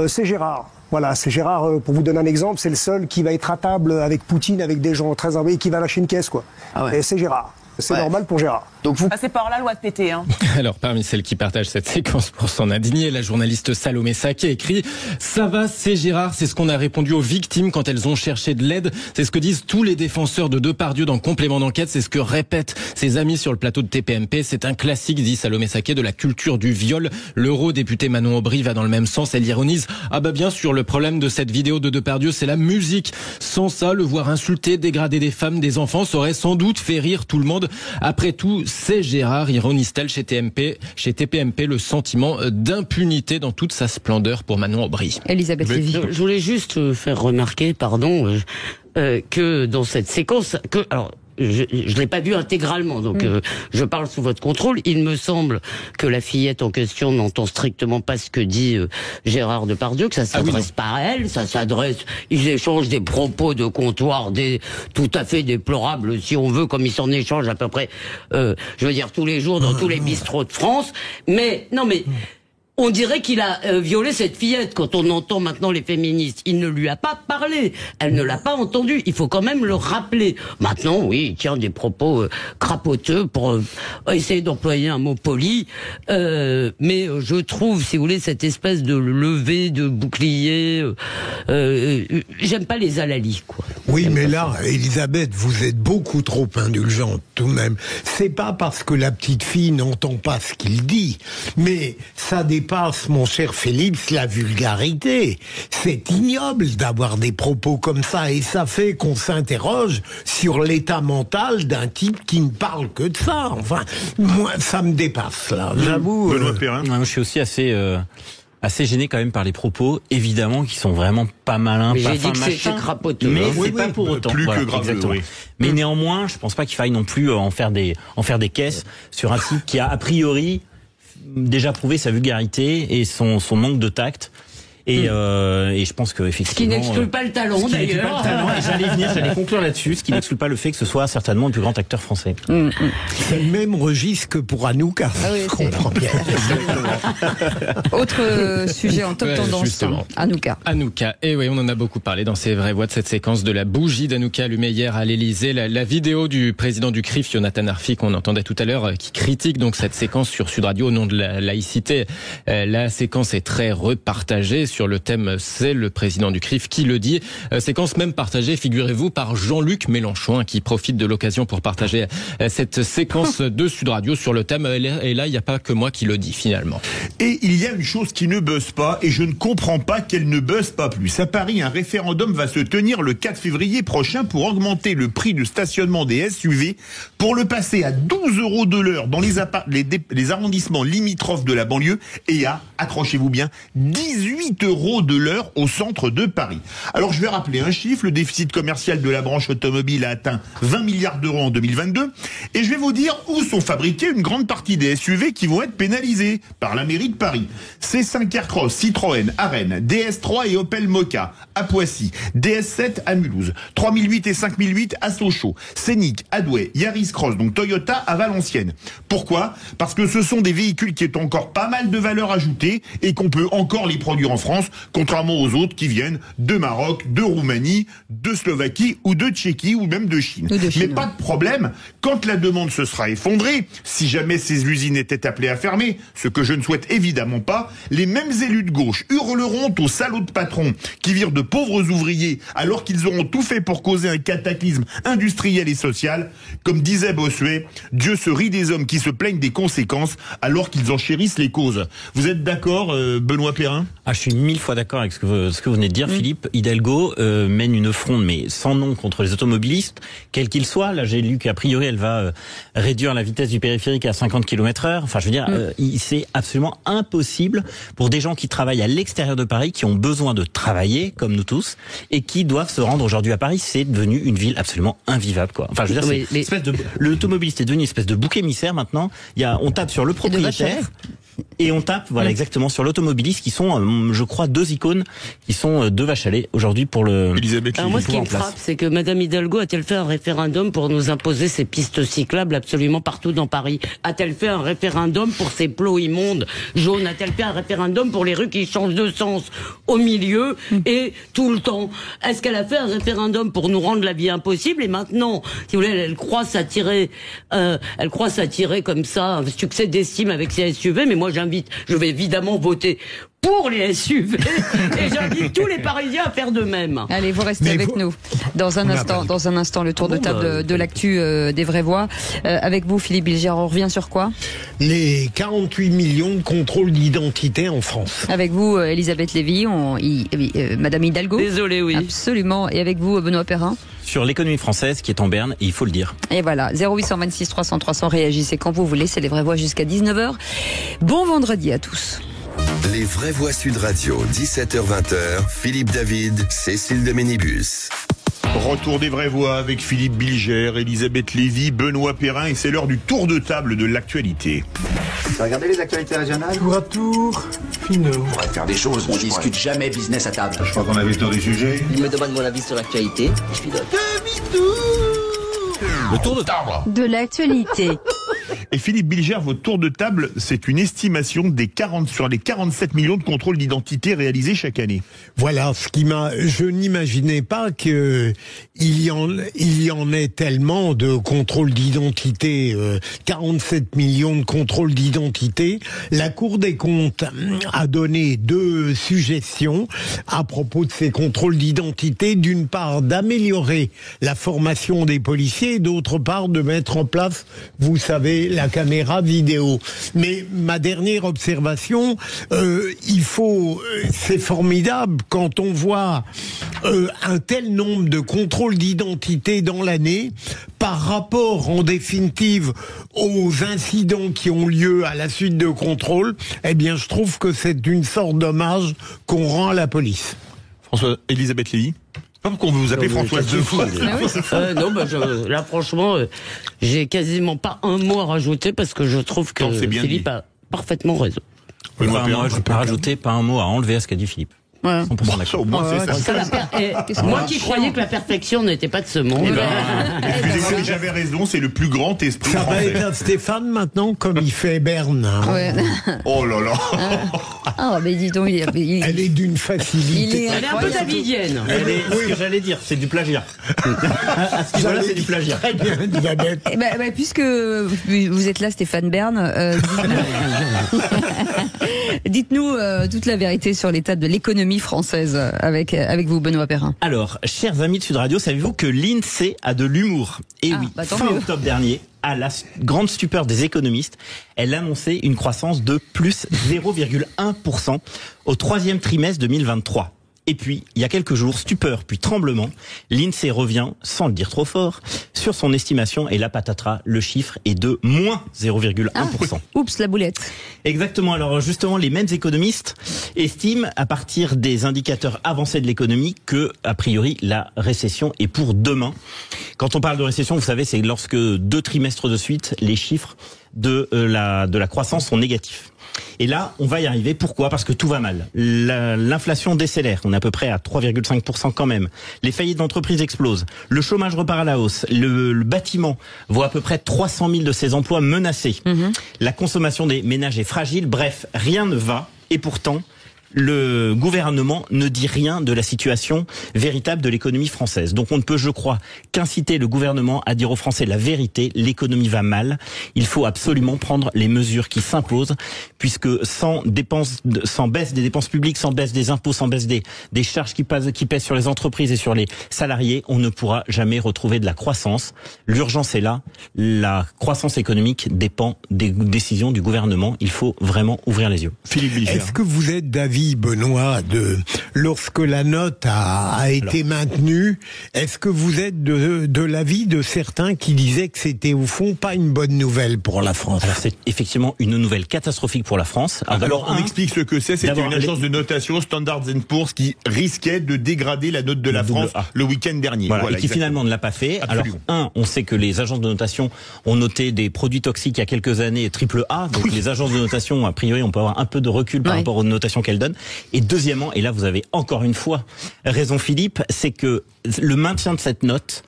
c'est Gérard. Voilà, c'est Gérard, pour vous donner un exemple, c'est le seul qui va être à table avec Poutine, avec des gens très envoyés, qui va lâcher une caisse, quoi. Ah ouais. Et c'est Gérard. C'est normal pour Gérard. Donc vous passez par la loi de péter, hein. Alors, parmi celles qui partagent cette séquence pour s'en indigner, la journaliste Salomé Saké écrit « Ça va, c'est Gérard », c'est ce qu'on a répondu aux victimes quand elles ont cherché de l'aide. C'est ce que disent tous les défenseurs de Depardieu dans Complément d'enquête, c'est ce que répètent ses amis sur le plateau de TPMP. C'est un classique, dit Salomé Saké, de la culture du viol. L'eurodéputée Manon Aubry va dans le même sens. Elle ironise « Ah bah bien sûr, le problème de cette vidéo de Depardieu, c'est la musique. Sans ça, le voir insulter, dégrader des femmes, des enfants, ça aurait sans doute fait rire tout le monde. Après tout, c'est Gérard, ironise-t-elle chez TPMP, le sentiment d'impunité dans toute sa splendeur pour Manon Aubry. Elisabeth Lévy. Je voulais juste faire remarquer, que dans cette séquence, je l'ai pas vu intégralement, donc je parle sous votre contrôle. Il me semble que la fillette en question n'entend strictement pas ce que dit Gérard Depardieu, que ça s'adresse pas à elle, ça s'adresse. Ils échangent des propos de comptoir, tout à fait déplorables, si on veut, comme ils s'en échangent à peu près, je veux dire tous les jours dans tous les bistrots de France. Mais non, mais. On dirait qu'il a violé cette fillette quand on entend maintenant les féministes. Il ne lui a pas parlé. Elle ne l'a pas entendu. Il faut quand même le rappeler. Maintenant, oui, il tient des propos crapoteux pour essayer d'employer un mot poli. Mais je trouve, si vous voulez, cette espèce de levée de bouclier, j'aime pas les alalis, quoi. Oui, mais là, Elisabeth, vous êtes beaucoup trop indulgente tout de même. C'est pas parce que la petite fille n'entend pas ce qu'il dit, mais ça dépasse, mon cher Félix, la vulgarité. C'est ignoble d'avoir des propos comme ça, et ça fait qu'on s'interroge sur l'état mental d'un type qui ne parle que de ça. Enfin, moi, ça me dépasse, là, j'avoue. Benoît Perrin. Moi, je suis aussi assez gêné quand même par les propos, évidemment, qui sont vraiment pas malins, mais pas j'ai dit que c'était crapoteux. Mais c'est pas pour autant. Plus que grave, oui. Mais néanmoins, je pense pas qu'il faille non plus en faire des caisses sur un type qui a priori déjà prouvé sa vulgarité et son manque de tact. Et je pense que effectivement, ce qui n'exclut pas le talent d'ailleurs. J'allais conclure là-dessus, ce qui n'exclut pas le fait que ce soit certainement le plus grand acteur français. C'est le même registre que pour Hanouka. Ah oui, je comprends bien. Autre sujet en top tendance, justement. Hanouka. Et oui, on en a beaucoup parlé dans ces vraies voix de cette séquence de la bougie d'Hanouka allumée hier à l'Elysée. La vidéo du président du CRIF, Jonathan Arfi, qu'on entendait tout à l'heure, qui critique donc cette séquence sur Sud Radio au nom de la laïcité. La séquence est très repartagée. sur le thème, c'est le président du CRIF qui le dit. Séquence même partagée, figurez-vous, par Jean-Luc Mélenchon, qui profite de l'occasion pour partager cette séquence de Sud Radio sur le thème. Et là, il n'y a pas que moi qui le dis, finalement. Et il y a une chose qui ne buzz pas, et je ne comprends pas qu'elle ne buzz pas plus. À Paris, un référendum va se tenir le 4 février prochain pour augmenter le prix de stationnement des SUV, pour le passer à 12 € de l'heure dans les arrondissements limitrophes de la banlieue, et à, accrochez-vous bien, 18 € de l'heure au centre de Paris. Alors je vais rappeler un chiffre, le déficit commercial de la branche automobile a atteint 20 milliards d'euros en 2022, et je vais vous dire où sont fabriqués une grande partie des SUV qui vont être pénalisés par la mairie de Paris. C5 Aircross, Citroën à Rennes, DS3 et Opel Mokka à Poissy, DS7 à Mulhouse, 3008 et 5008 à Sochaux, Scénic à Douai, Yaris Cross, donc Toyota à Valenciennes. Pourquoi ? Parce que ce sont des véhicules qui ont encore pas mal de valeur ajoutée et qu'on peut encore les produire en France, contrairement aux autres qui viennent de Maroc, de Roumanie, de Slovaquie ou de Tchéquie ou même de Chine. Mais pas de problème, quand la demande se sera effondrée, si jamais ces usines étaient appelées à fermer, ce que je ne souhaite évidemment pas, les mêmes élus de gauche hurleront aux salauds de patrons qui virent de pauvres ouvriers alors qu'ils auront tout fait pour causer un cataclysme industriel et social. Comme disait Bossuet, Dieu se rit des hommes qui se plaignent des conséquences alors qu'ils en chérissent les causes. Vous êtes d'accord, Benoît Perrin ? Je suis 1000 fois d'accord avec ce que vous venez de dire, Philippe. Hidalgo mène une fronde, mais sans nom, contre les automobilistes, quels qu'ils soient. Là, j'ai lu qu'a priori, elle va réduire la vitesse du périphérique à 50 km/h. Enfin, je veux dire, c'est absolument impossible pour des gens qui travaillent à l'extérieur de Paris, qui ont besoin de travailler, comme nous tous, et qui doivent se rendre aujourd'hui à Paris. C'est devenu une ville absolument invivable, quoi. Enfin, je veux dire, l'automobiliste est devenu une espèce de bouc émissaire maintenant. On tape sur le propriétaire. Et on tape, voilà, exactement, sur l'automobiliste, qui sont, je crois, deux icônes, qui sont deux vaches à lait aujourd'hui pour le. Elisabeth. Alors moi, ce qui me frappe, c'est que Madame Hidalgo a-t-elle fait un référendum pour nous imposer ces pistes cyclables absolument partout dans Paris? A-t-elle fait un référendum pour ces plots immondes jaunes? A-t-elle fait un référendum pour les rues qui changent de sens au milieu et tout le temps? Est-ce qu'elle a fait un référendum pour nous rendre la vie impossible? Et maintenant, si vous voulez, elle croit s'attirer comme ça un succès d'estime avec ses SUV, mais moi je vais évidemment voter pour les SUV et j'invite tous les Parisiens à faire de même. Allez, vous restez avec nous. Dans un instant, le tour de table de l'actu des vraies voix. Avec vous, Philippe Bilger, on revient sur quoi? Les 48 millions de contrôles d'identité en France. Avec vous, Elisabeth Lévy, Madame Hidalgo. Désolé, oui. Absolument. Et avec vous, Benoît Perrin. Sur l'économie française qui est en berne, et il faut le dire. Et voilà, 0826 300 300, réagissez quand vous voulez, c'est les vraies voix jusqu'à 19h. Bon vendredi à tous. Les vraies voix Sud Radio, 17h-20h, Philippe David, Cécile de Ménibus. Retour des vraies voix avec Philippe Bilger, Elisabeth Lévy, Benoît Perrin, et c'est l'heure du tour de table de l'actualité. Vous regardez les actualités régionales? Tour à tour, Finot. On va faire des choses, on discute jamais business à table. Je crois qu'on avait le tour des sujets. Il me demande mon avis sur l'actualité, je lui donne. Le tour de table de l'actualité. Et Philippe Bilger, votre tour de table, c'est une estimation sur les 47 millions de contrôles d'identité réalisés chaque année. Voilà, je n'imaginais pas qu'il y en ait tellement de contrôles d'identité, 47 millions de contrôles d'identité. La Cour des comptes a donné 2 suggestions à propos de ces contrôles d'identité. D'une part, d'améliorer la formation des policiers, et d'autre part, de mettre en place, vous savez, la caméra vidéo. Mais ma dernière observation, c'est formidable quand on voit un tel nombre de contrôles d'identité dans l'année par rapport en définitive aux incidents qui ont lieu à la suite de contrôles. Eh bien, je trouve que c'est une sorte d'hommage qu'on rend à la police. Elisabeth Lévy. Pas pourquoi on veut vous appeler Françoise deux fois. Non, là franchement, j'ai quasiment pas un mot à rajouter parce que je trouve que Philippe a parfaitement raison. Je ne peux pas rajouter, pas un mot à enlever à ce qu'a dit Philippe. Ouais. 100% d'accord. Moi qui croyais que la perfection n'était pas de ce monde. Excusez-moi, mais j'avais raison, c'est le plus grand esprit ça français. va être Stéphane maintenant, comme il fait Berne. Ouais. Oh là là. Ah, mais dis donc, elle est d'une facilité. Elle est un peu davidienne. Ce que j'allais dire, c'est du plagiat. À ce niveau-là, c'est du plagiat. Très bien, Elisabeth. Puisque vous êtes là, Stéphane Bern, Dites-nous toute la vérité sur l'état de l'économie française avec vous, Benoît Perrin. Alors, chers amis de Sud Radio, savez-vous que l'INSEE a de l'humour? Et oui, fin octobre dernier, à la grande stupeur des économistes, elle annonçait une croissance de plus 0,1% au 3e trimestre 2023. Et puis, il y a quelques jours, stupeur puis tremblement, l'INSEE revient, sans le dire trop fort, sur son estimation et la patatras, le chiffre est de moins 0,1%. Oups, la boulette. Exactement. Alors justement, les mêmes économistes estiment, à partir des indicateurs avancés de l'économie, que, a priori, la récession est pour demain. Quand on parle de récession, vous savez, c'est lorsque 2 trimestres de suite, les chiffres de la croissance sont négatifs. Et là, on va y arriver. Pourquoi? Parce que tout va mal. L'inflation décélère. On est à peu près à 3,5% quand même. Les faillites d'entreprises explosent. Le chômage repart à la hausse. Le bâtiment voit à peu près 300 000 de ses emplois menacés. La consommation des ménages est fragile. Bref, rien ne va. Et pourtant, le gouvernement ne dit rien de la situation véritable de l'économie française. Donc on ne peut, je crois, qu'inciter le gouvernement à dire aux Français la vérité. L'économie va mal. Il faut absolument prendre les mesures qui s'imposent, puisque sans baisse des dépenses publiques, sans baisse des impôts, sans baisse des charges qui pèsent sur les entreprises et sur les salariés, on ne pourra jamais retrouver de la croissance. L'urgence est là. La croissance économique dépend des décisions du gouvernement. Il faut vraiment ouvrir les yeux. Philippe Bilger. Est-ce que vous êtes d'avis, Benoît, lorsque la note a été maintenue, est-ce que vous êtes de l'avis de certains qui disaient que c'était au fond pas une bonne nouvelle pour la France? Alors c'est effectivement une nouvelle catastrophique pour la France. Alors on explique ce que c'est. C'était une agence de notation, Standard & Poor's, qui risquait de dégrader la note de la France le week-end dernier. Voilà, et qui finalement ne l'a pas fait. Absolument. Alors on sait que les agences de notation ont noté des produits toxiques il y a quelques années AAA. Donc les agences de notation, a priori, on peut avoir un peu de recul par rapport aux notations qu'elles donnent. Et deuxièmement, et là vous avez encore une fois raison Philippe, c'est que le maintien de cette note,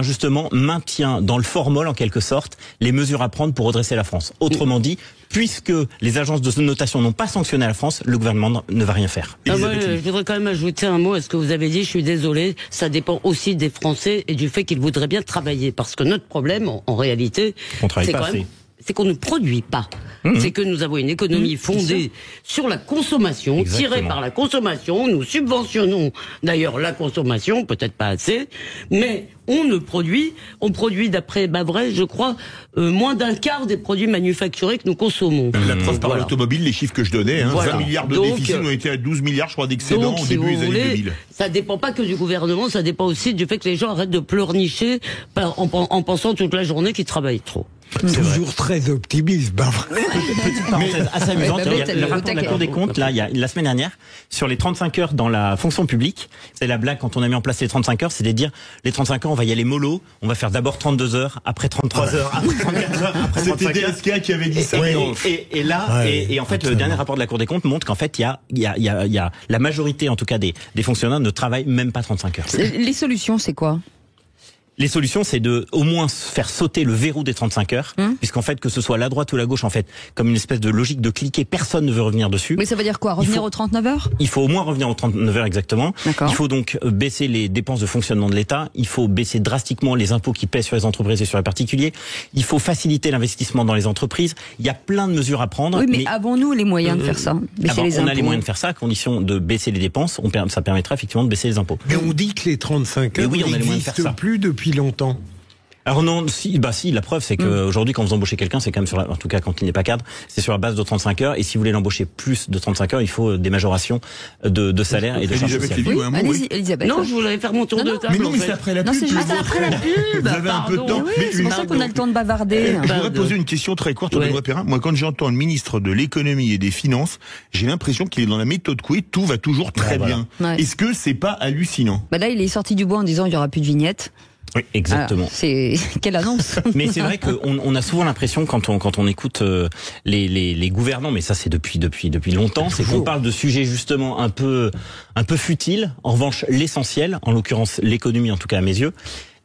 justement, maintient dans le formol, en quelque sorte, les mesures à prendre pour redresser la France. Autrement dit, puisque les agences de notation n'ont pas sanctionné la France, le gouvernement ne va rien faire. Moi, je voudrais quand même ajouter un mot à ce que vous avez dit. Je suis désolé, ça dépend aussi des Français et du fait qu'ils voudraient bien travailler. Parce que notre problème, en réalité, c'est qu'on ne produit pas. C'est que nous avons une économie fondée sur la consommation, tirée par la consommation. Nous subventionnons d'ailleurs la consommation, peut-être pas assez, mais on produit d'après Bavray, je crois, moins d'un quart des produits manufacturés que nous consommons. La preuve par l'automobile, les chiffres que je donnais, 20 milliards de déficit, ont été à 12 milliards, je crois, d'excédent au début des années 2000. Ça dépend pas que du gouvernement, ça dépend aussi du fait que les gens arrêtent de pleurnicher en pensant toute la journée qu'ils travaillent trop. Toujours très optimiste, Bavray. Petite parenthèse assez amusante. Il y a le rapport de la Cour des comptes, là, il y a la semaine dernière, sur les 35 heures dans la fonction publique. C'est la blague quand on a mis en place les 35 heures, c'est de dire, les 35 heures, on va y aller mollo, on va faire d'abord 32 heures, après 33 heures, après 34 heures, après 35 heures. C'était DSK qui avait dit ça. Et là, et en fait, le dernier rapport de la Cour des comptes montre qu'en fait, il y a la majorité, en tout cas, des fonctionnaires ne travaillent même pas 35 heures. Les solutions, c'est quoi? Les solutions, c'est de au moins faire sauter le verrou des 35 heures, puisqu'en fait, que ce soit la droite ou la gauche, en fait, comme une espèce de logique de cliquer, personne ne veut revenir dessus. Mais ça veut dire quoi? Revenir aux 39 heures? Il faut au moins revenir aux 39 heures, exactement. Il faut donc baisser les dépenses de fonctionnement de l'État. Il faut baisser drastiquement les impôts qui pèsent sur les entreprises et sur les particuliers. Il faut faciliter l'investissement dans les entreprises. Il y a plein de mesures à prendre. Oui, mais avons-nous les moyens de faire ça? On a les moyens de faire ça, à condition de baisser les dépenses. Ça permettra effectivement de baisser les impôts. Mais on dit que les 35 heures n'existent plus depuis longtemps. Alors non, si, la preuve, c'est qu'aujourd'hui, quand vous embauchez quelqu'un, c'est quand même en tout cas quand il n'est pas cadre, c'est sur la base de 35 heures. Et si vous voulez l'embaucher plus de 35 heures, il faut des majorations de salaire et de charges sociales. Allez-y, Elisabeth. Non, je voulais faire mon tour de table. Mais non, mais c'est après la pub. Non, c'est juste après la pub. Vous avez un peu de temps. Oui, c'est pour ça qu'on a le temps de bavarder. Je voudrais poser une question très courte au Benoît Perrin. Moi, quand j'entends le ministre de l'économie et des finances, j'ai l'impression qu'il est dans la méthode Coué, tout va toujours très bien. Est-ce que c'est pas hallucinant? Là, il est sorti du bois en disant il y aura plus de vignettes. Oui, exactement. C'est quelle annonce. Mais c'est vrai qu'on a souvent l'impression quand on écoute les gouvernants, mais ça c'est depuis longtemps, c'est qu'on parle de sujets justement un peu futiles. En revanche, l'essentiel, en l'occurrence l'économie en tout cas à mes yeux,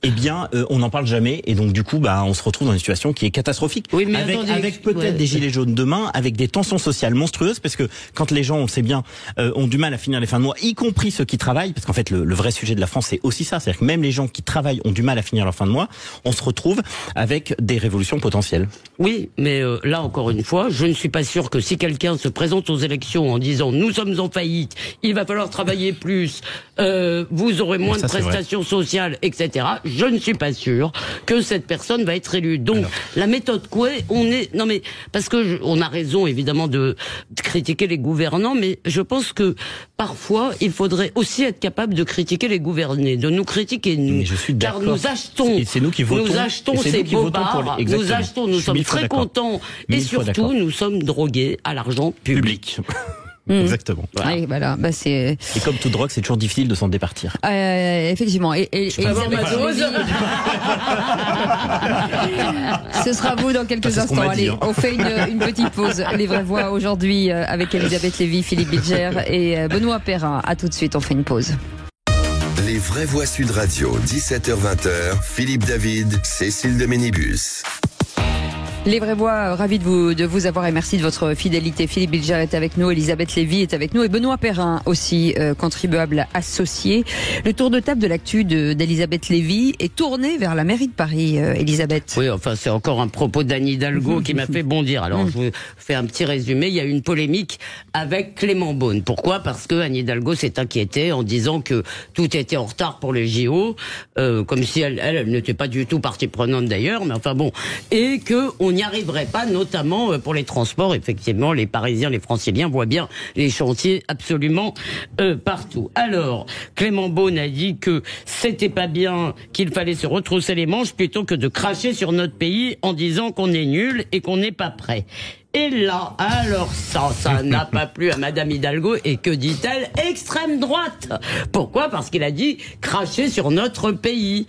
eh bien, on n'en parle jamais, et donc du coup, on se retrouve dans une situation qui est catastrophique. Oui, mais avec peut-être des gilets jaunes demain, avec des tensions sociales monstrueuses, parce que quand les gens, on le sait bien, ont du mal à finir les fins de mois, y compris ceux qui travaillent, parce qu'en fait, le vrai sujet de la France, c'est aussi ça, c'est-à-dire que même les gens qui travaillent ont du mal à finir leur fin de mois, on se retrouve avec des révolutions potentielles. Oui, mais là, encore une fois, je ne suis pas sûr que si quelqu'un se présente aux élections en disant « nous sommes en faillite, il va falloir travailler plus, vous aurez moins de prestations sociales, etc. » Je ne suis pas sûr que cette personne va être élue. Donc, la méthode Coué, non mais, parce que on a raison, évidemment, de critiquer les gouvernants, mais je pense que, parfois, il faudrait aussi être capable de critiquer les gouvernés, de nous critiquer, nous. Mais je suis d'accord. Car nous achetons, c'est nous qui votons, nous achetons ces bobards, nous achetons, nous sommes très contents, et surtout, nous sommes drogués à l'argent public. Exactement. Voilà. Oui, voilà. C'est... Et comme toute drogue, c'est toujours difficile de s'en départir. Effectivement. Ce sera vous dans quelques instants. Allez, on fait une petite pause. Les vraies voix aujourd'hui avec Elisabeth Lévy, Philippe Bilger et Benoît Perrin. À tout de suite, on fait une pause. Les vraies voix Sud Radio, 17h-20h, Philippe David, Cécile de Ménibus. Les vraies voix, ravis de vous avoir et merci de votre fidélité. Philippe Bilger est avec nous, Elisabeth Lévy est avec nous et Benoît Perrin aussi, contribuable associé. Le tour de table de l'actu d'Elisabeth Lévy est tourné vers la mairie de Paris, Elisabeth. Oui, enfin c'est encore un propos d'Anne Hidalgo qui m'a fait bondir. Alors je vous fais un petit résumé. Il y a eu une polémique avec Clément Beaune. Pourquoi ? Parce que Anne Hidalgo s'est inquiétée en disant que tout était en retard pour les JO, comme si elle n'était pas du tout partie prenante d'ailleurs, mais enfin bon, et que on n'y arriverait pas, notamment pour les transports. Effectivement, les Parisiens, les Franciliens voient bien les chantiers absolument partout. Alors, Clément Beaune a dit que c'était pas bien, qu'il fallait se retrousser les manches plutôt que de cracher sur notre pays en disant qu'on est nul et qu'on n'est pas prêt. Et là, alors ça n'a pas plu à Madame Hidalgo. Et que dit-elle ? Extrême droite. Pourquoi ? Parce qu'il a dit cracher sur notre pays.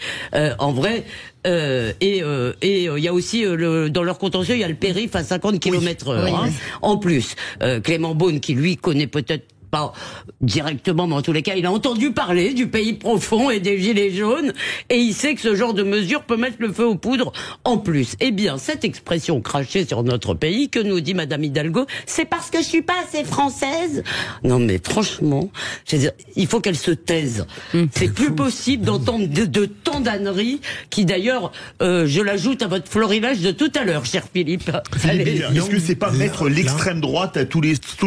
En vrai, il y a aussi dans leur contentieux, il y a le périph' à 50 km/h. Oui. Hein. En plus, Clément Beaune, qui lui connaît peut-être pas directement, mais en tous les cas, il a entendu parler du pays profond et des gilets jaunes, et il sait que ce genre de mesure peut mettre le feu aux poudres en plus. Eh bien, cette expression cracher sur notre pays, que nous dit Madame Hidalgo, c'est parce que je suis pas assez française. Non, mais franchement, je veux dire, il faut qu'elle se taise. C'est plus possible d'entendre de tant d'âneries, qui d'ailleurs, je l'ajoute à votre florilège de tout à l'heure, cher Philippe. Allez. Est-ce que c'est pas mettre l'extrême droite à toutes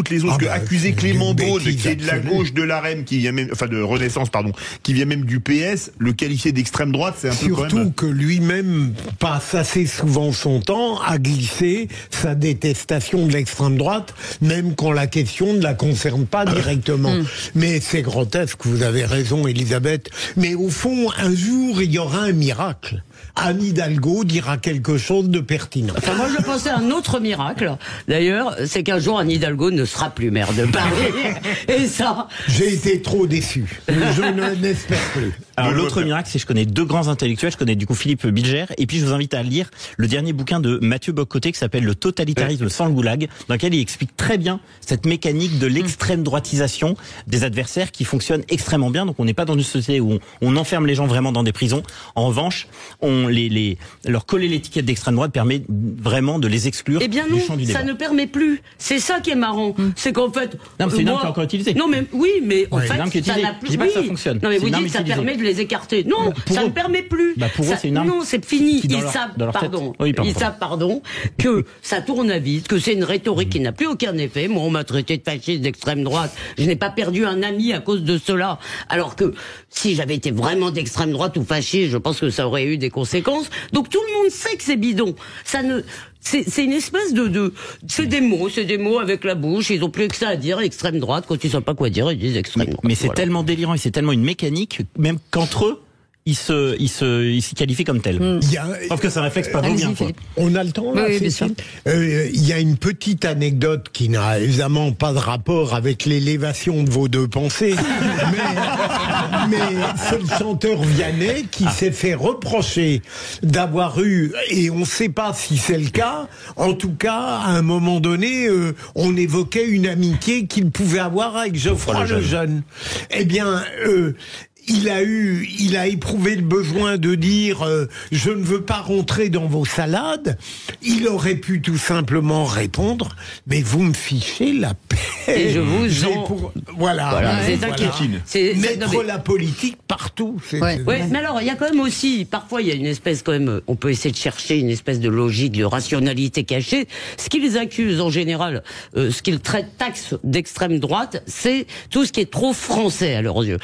les autres, accuser Clément Beaune, qui est de la gauche de l'AREM, qui vient même, enfin de Renaissance, pardon, qui vient même du PS, le qualifier d'extrême droite, c'est un peu quand même... Surtout que lui-même passe assez souvent son temps à glisser sa détestation de l'extrême droite, même quand la question ne la concerne pas directement. Mais c'est grotesque, vous avez raison, Elisabeth. Mais au fond, un jour, il y aura un miracle. Anne Hidalgo dira quelque chose de pertinent. Enfin, moi, je pensais à un autre miracle, d'ailleurs, c'est qu'un jour, Anne Hidalgo ne sera plus maire de Paris. Et ça... J'ai été trop déçu. Je ne l'espère plus. Alors, l'autre miracle, c'est que je connais deux grands intellectuels. Je connais du coup Philippe Bilger, et puis je vous invite à lire le dernier bouquin de Mathieu Bock-Côté qui s'appelle Le totalitarisme sans le goulag, dans lequel il explique très bien cette mécanique de l'extrême droitisation des adversaires qui fonctionne extrêmement bien. Donc on n'est pas dans une société où on enferme les gens vraiment dans des prisons. En revanche, on leur coller l'étiquette d'extrême droite permet vraiment de les exclure du champ du débat. Ça ne permet plus. C'est ça qui est marrant. C'est qu'en fait... Non, mais c'est une arme qui est encore utilisée. Non, mais oui, mais en fait, ça n'a plus... Je dis pas que ça fonctionne. Non, mais vous dites que ça permet de les écarter. Non, ça ne permet plus. Pour eux, c'est une arme. Non, c'est fini. Ils savent, que ça tourne à vide, que c'est une rhétorique qui n'a plus aucun effet. Moi, on m'a traité de fasciste d'extrême droite. Je n'ai pas perdu un ami à cause de cela. Alors que si j'avais été vraiment d'extrême droite ou fasciste, je pense que ça aurait eu des conséquences. Donc tout le monde sait que c'est bidon. C'est une espèce c'est des mots avec la bouche, ils ont plus que ça à dire, extrême droite, quand ils savent pas quoi dire, ils disent extrême droite. Mais c'est tellement délirant et c'est tellement une mécanique, même qu'entre eux, ils se qualifient comme tels. Sauf que ça réflexe pas trop bien, quoi. On a le temps, là, c'est ça. Il y a une petite anecdote qui n'a évidemment pas de rapport avec l'élévation de vos deux pensées, mais c'est le chanteur Vianney qui s'est fait reprocher d'avoir eu, et on ne sait pas si c'est le cas, en tout cas, à un moment donné, on évoquait une amitié qu'il pouvait avoir avec Geoffroy Lejeune. Eh bien, il a éprouvé le besoin de dire je ne veux pas rentrer dans vos salades. Il aurait pu tout simplement répondre mais vous me fichez la paix. Et je vous voilà. C'est ça qui mettre la politique partout. Ouais, mais alors il y a quand même aussi parfois il y a une espèce quand même, on peut essayer de chercher une espèce de logique, de rationalité cachée. Ce qu'ils accusent en général, ce qu'ils taxent d'extrême droite, c'est tout ce qui est trop français à leurs yeux.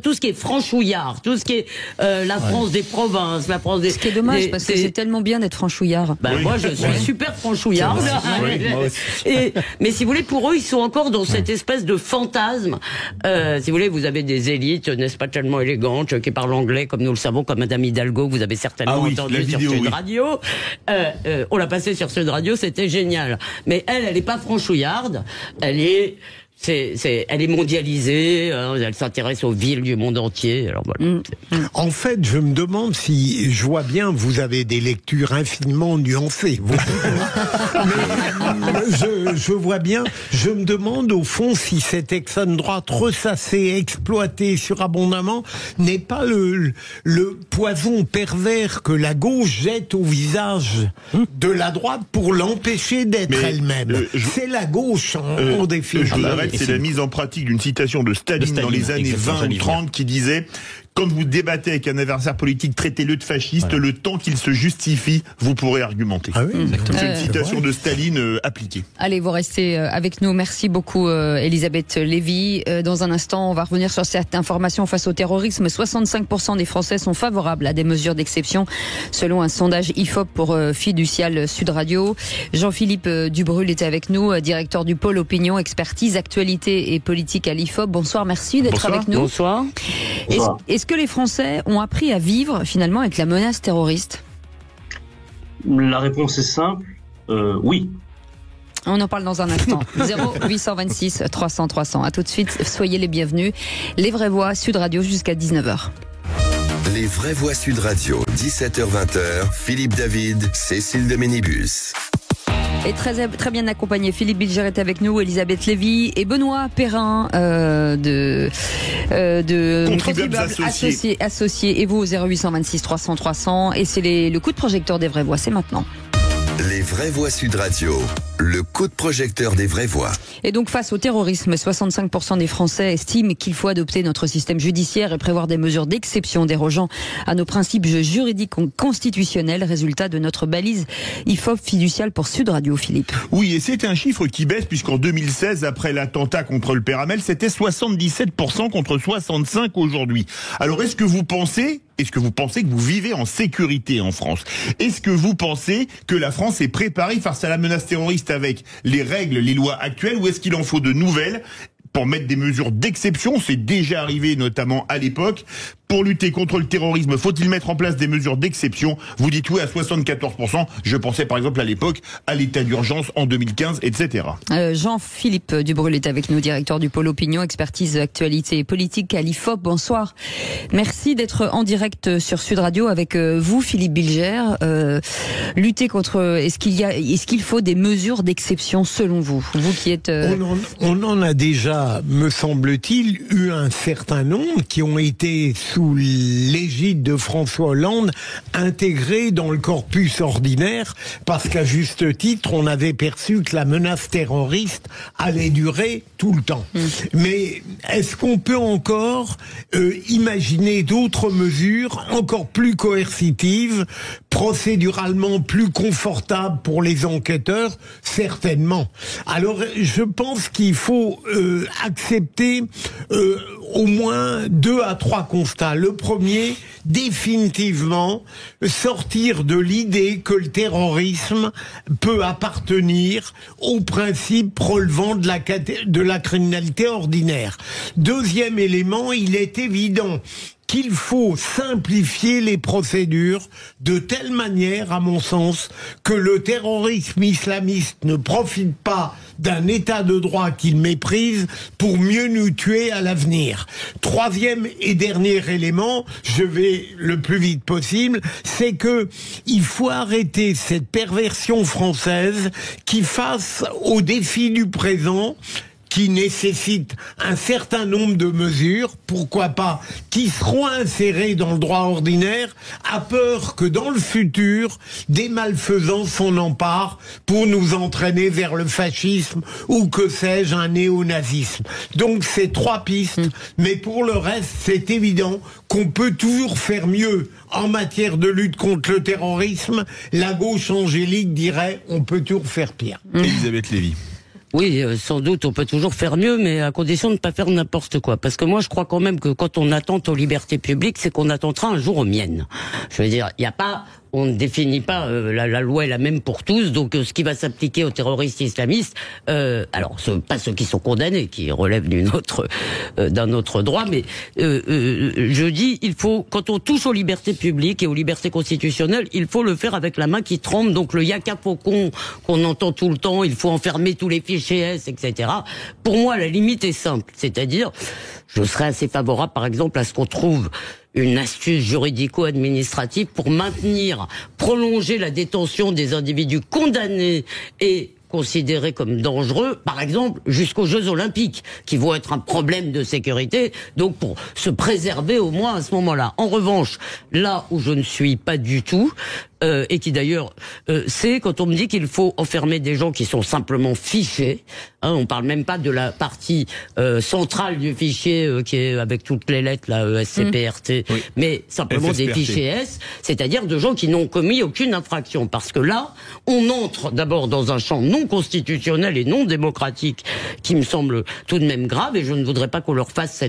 Tout ce qui est franchouillard, tout ce qui est la France des provinces, la France des... Ce qui est dommage, parce que c'est tellement bien d'être franchouillard. Moi, je suis super franchouillard. Mais si vous voulez, pour eux, ils sont encore dans cette espèce de fantasme. Si vous voulez, vous avez des élites, n'est-ce pas, tellement élégantes, qui parlent anglais, comme nous le savons, comme Madame Hidalgo, que vous avez certainement entendu sur Sud Radio. On l'a passé sur Sud Radio, c'était génial. Mais elle est pas franchouillarde, elle est mondialisée, elle s'intéresse aux villes du monde entier. Alors voilà. En fait, je me demande si, je vois bien, vous avez des lectures infiniment nuancées. Mais je vois bien, je me demande au fond si cette extrême droite ressassée, exploitée surabondamment, n'est pas le poison pervers que la gauche jette au visage de la droite pour l'empêcher d'être elle-même. C'est la gauche en définitive. C'est la mise en pratique d'une citation de Staline dans les années 20 ou 30 qui disait « Quand vous débattez avec un adversaire politique, traitez-le de fasciste, le temps qu'il se justifie, vous pourrez argumenter. » C'est une citation de Staline appliquée. Allez, vous restez avec nous. Merci beaucoup, Elisabeth Lévy. Dans un instant, on va revenir sur cette information face au terrorisme. 65% des Français sont favorables à des mesures d'exception, selon un sondage IFOP pour Fiducial Sud Radio. Jean-Philippe Dubrul était avec nous, directeur du pôle opinion, expertise, actualité et politique à l'IFOP. Bonsoir, merci d'être avec nous. Bonsoir. Est-ce que les Français ont appris à vivre finalement avec la menace terroriste? La réponse est simple, oui. On en parle dans un instant. 0826 300 300. À tout de suite, soyez les bienvenus. Les vraies voix Sud Radio jusqu'à 19h. Les vraies voix Sud Radio, 17h-20h, Philippe David, Cécile de Ménibus. Et très bien accompagné, Philippe Bilger est avec nous, Elisabeth Lévy et Benoît Perrin de Contribuables associés. Et vous, 0826 300 300. Et c'est le coup de projecteur des vraies voix, c'est maintenant. Les vraies voix Sud Radio, le coup de projecteur des vraies voix. Et donc face au terrorisme, 65% des Français estiment qu'il faut adopter notre système judiciaire et prévoir des mesures d'exception dérogeant à nos principes juridiques constitutionnels, résultat de notre balise IFOP fiduciale pour Sud Radio, Philippe. Oui, et c'est un chiffre qui baisse puisqu'en 2016, après l'attentat contre le Père Hamel, c'était 77% contre 65% aujourd'hui. Alors est-ce que vous pensez que vous vivez en sécurité en France? Est-ce que vous pensez que la France est préparée face à la menace terroriste avec les règles, les lois actuelles, ou est-ce qu'il en faut de nouvelles pour mettre des mesures d'exception? C'est déjà arrivé notamment à l'époque. Pour lutter contre le terrorisme, faut-il mettre en place des mesures d'exception? Vous dites oui à 74%. Je pensais par exemple à l'époque à l'état d'urgence en 2015, etc. Jean-Philippe Dubrul est avec nous, directeur du pôle opinion, expertise, actualité et politique à l'IFOP. Bonsoir. Merci d'être en direct sur Sud Radio avec vous, Philippe Bilger. Lutter contre, est-ce qu'il faut des mesures d'exception selon vous? Vous qui êtes... On en a déjà, me semble-t-il, eu un certain nombre qui ont été sous l'égide de François Hollande, intégré dans le corpus ordinaire, parce qu'à juste titre, on avait perçu que la menace terroriste allait durer tout le temps. Mais est-ce qu'on peut encore imaginer d'autres mesures encore plus coercitives, procéduralement plus confortables pour les enquêteurs? Certainement. Alors, je pense qu'il faut accepter au moins 2 à 3 constats. Le premier, définitivement, sortir de l'idée que le terrorisme peut appartenir aux principes relevant de la criminalité ordinaire. Deuxième élément, il est évident qu'il faut simplifier les procédures de telle manière, à mon sens, que le terrorisme islamiste ne profite pas d'un état de droit qu'il méprise pour mieux nous tuer à l'avenir. Troisième et dernier élément, je vais le plus vite possible, c'est que il faut arrêter cette perversion française qui, face aux défis du présent, qui nécessitent un certain nombre de mesures, pourquoi pas, qui seront insérées dans le droit ordinaire, a peur que dans le futur, des malfaisants s'en emparent pour nous entraîner vers le fascisme ou que sais-je, un néonazisme. Donc c'est 3 pistes, mais pour le reste, c'est évident qu'on peut toujours faire mieux. En matière de lutte contre le terrorisme, la gauche angélique dirait on peut toujours faire pire. Elisabeth Lévy. Oui, sans doute, on peut toujours faire mieux, mais à condition de ne pas faire n'importe quoi. Parce que moi, je crois quand même que quand on attente aux libertés publiques, c'est qu'on attentera un jour aux miennes. Je veux dire, il n'y a pas... On ne définit pas, la loi est la même pour tous, donc ce qui va s'appliquer aux terroristes islamistes, alors pas ceux qui sont condamnés, qui relèvent d'un autre droit, mais je dis, il faut, quand on touche aux libertés publiques et aux libertés constitutionnelles, il faut le faire avec la main qui tremble, donc le yaka faucon qu'on entend tout le temps, il faut enfermer tous les fichiers S, etc. Pour moi, la limite est simple, c'est-à-dire, je serais assez favorable, par exemple, à ce qu'on trouve une astuce juridico-administrative pour prolonger la détention des individus condamnés et considérés comme dangereux, par exemple, jusqu'aux Jeux Olympiques, qui vont être un problème de sécurité, donc pour se préserver au moins à ce moment-là. En revanche, là où je ne suis pas du tout, et qui d'ailleurs, c'est quand on me dit qu'il faut enfermer des gens qui sont simplement fichés, hein, on parle même pas de la partie centrale du fichier qui est avec toutes les lettres, la SCPRT, oui, mais simplement FSPRT. Des fichiers S, c'est-à-dire de gens qui n'ont commis aucune infraction, parce que là, on entre d'abord dans un champ non constitutionnel et non démocratique, qui me semble tout de même grave, et je ne voudrais pas qu'on leur fasse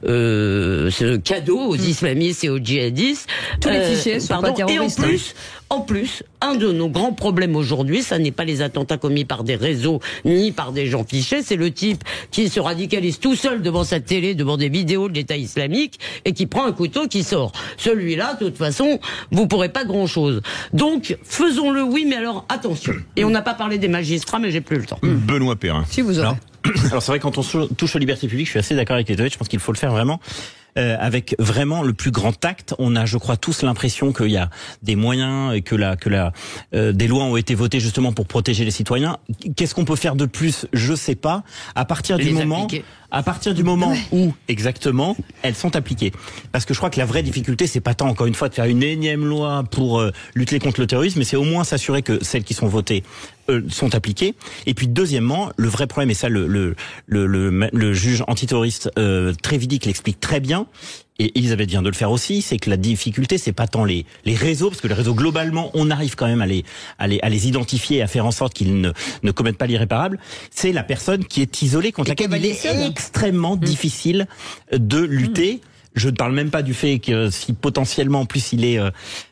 ce cadeau aux islamistes et aux djihadistes. Tous les fichiers sont pas terroristes. En plus, un de nos grands problèmes aujourd'hui, ça n'est pas les attentats commis par des réseaux ni par des gens fichés, c'est le type qui se radicalise tout seul devant sa télé, devant des vidéos de l'État islamique et qui prend un couteau qui sort. Celui-là, de toute façon, vous pourrez pas grand-chose. Donc, faisons-le, oui, mais alors attention. Et on n'a pas parlé des magistrats, mais j'ai plus le temps. Benoît Perrin. Si vous aurez. Alors c'est vrai, quand on touche aux libertés publiques, je suis assez d'accord avec les deux. Je pense qu'il faut le faire vraiment avec vraiment le plus grand tact. On a, je crois, tous l'impression qu'il y a des moyens et que des lois ont été votées justement pour protéger les citoyens. Qu'est-ce qu'on peut faire de plus? Je sais pas. À partir du moment où exactement elles sont appliquées. Parce que je crois que la vraie difficulté, c'est pas tant encore une fois de faire une énième loi pour lutter contre le terrorisme, mais c'est au moins s'assurer que celles qui sont votées sont appliquées. Et puis deuxièmement, le vrai problème, et ça le juge antiterroriste Trévidic l'explique très bien, et Elisabeth vient de le faire aussi, c'est que la difficulté, c'est pas tant les réseaux, parce que les réseaux, globalement, on arrive quand même à les identifier et à faire en sorte qu'ils ne commettent pas l'irréparable. C'est la personne qui est isolée, contre laquelle il est extrêmement difficile de lutter. Je ne parle même pas du fait que si potentiellement, en plus, il est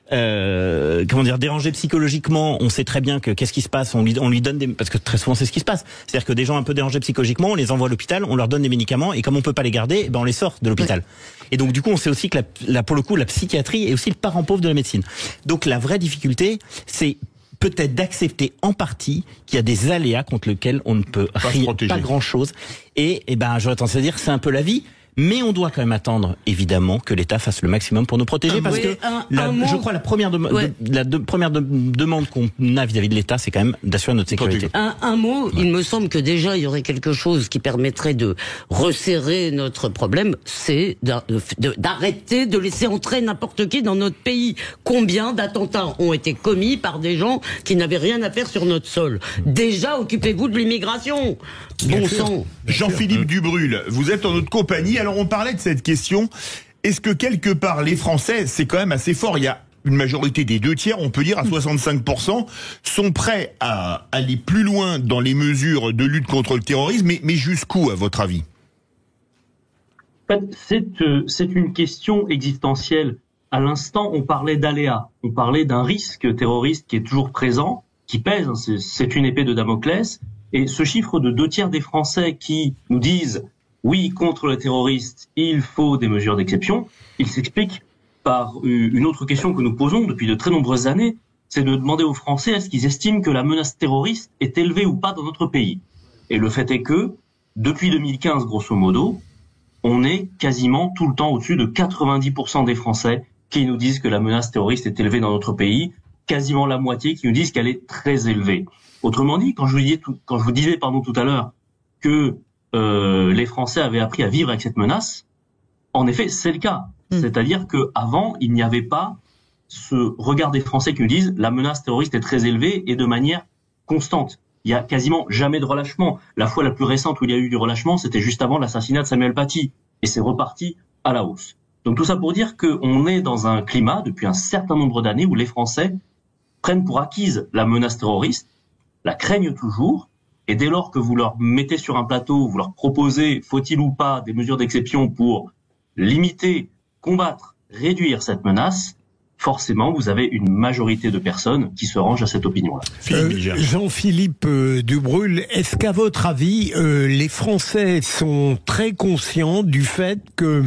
dérangé psychologiquement, on sait très bien que qu'est-ce qui se passe, on lui donne parce que très souvent c'est ce qui se passe. C'est-à-dire que des gens un peu dérangés psychologiquement, on les envoie à l'hôpital, on leur donne des médicaments, et comme on peut pas les garder, on les sort de l'hôpital. Et donc du coup, on sait aussi que pour le coup, la psychiatrie est aussi le parent pauvre de la médecine. Donc la vraie difficulté, c'est peut-être d'accepter en partie qu'il y a des aléas contre lesquels on ne peut pas grand-chose. Et j'aurais tendance à dire, c'est un peu la vie. Mais on doit quand même attendre, évidemment, que l'État fasse le maximum pour nous protéger, parce que je crois la première demande qu'on a vis-à-vis de l'État, c'est quand même d'assurer notre sécurité. Un mot, il me semble que déjà il y aurait quelque chose qui permettrait de resserrer notre problème, c'est d'arrêter de laisser entrer n'importe qui dans notre pays. Combien d'attentats ont été commis par des gens qui n'avaient rien à faire sur notre sol? Déjà, occupez-vous de l'immigration. Bon sang. Jean-Philippe Dubrul, vous êtes en notre compagnie. Alors on parlait de cette question. Est-ce que quelque part les Français, c'est quand même assez fort, il y a une majorité des 2/3, on peut dire à 65%, sont prêts à aller plus loin dans les mesures de lutte contre le terrorisme, mais jusqu'où à votre avis? En fait, c'est une question existentielle. À l'instant, on parlait d'aléas, on parlait d'un risque terroriste qui est toujours présent, qui pèse, c'est une épée de Damoclès. Et ce chiffre de 2/3 des Français qui nous disent « oui, contre le terroriste, il faut des mesures d'exception », il s'explique par une autre question que nous posons depuis de très nombreuses années, c'est de demander aux Français est-ce qu'ils estiment que la menace terroriste est élevée ou pas dans notre pays. Et le fait est que, depuis 2015, grosso modo, on est quasiment tout le temps au-dessus de 90% des Français qui nous disent que la menace terroriste est élevée dans notre pays, quasiment la moitié qui nous disent qu'elle est très élevée. Autrement dit, quand je vous disais tout à l'heure que les Français avaient appris à vivre avec cette menace. En effet, c'est le cas. C'est-à-dire que avant, il n'y avait pas ce regard des Français qui nous disent la menace terroriste est très élevée et de manière constante. Il y a quasiment jamais de relâchement. La fois la plus récente où il y a eu du relâchement, c'était juste avant l'assassinat de Samuel Paty. Et c'est reparti à la hausse. Donc tout ça pour dire qu'on est dans un climat, depuis un certain nombre d'années, où les Français prennent pour acquise la menace terroriste, la craignent toujours, et dès lors que vous leur mettez sur un plateau, vous leur proposez, faut-il ou pas, des mesures d'exception pour limiter, combattre, réduire cette menace, forcément, vous avez une majorité de personnes qui se rangent à cette opinion-là. Jean-Philippe Dubrulle, est-ce qu'à votre avis, les Français sont très conscients du fait que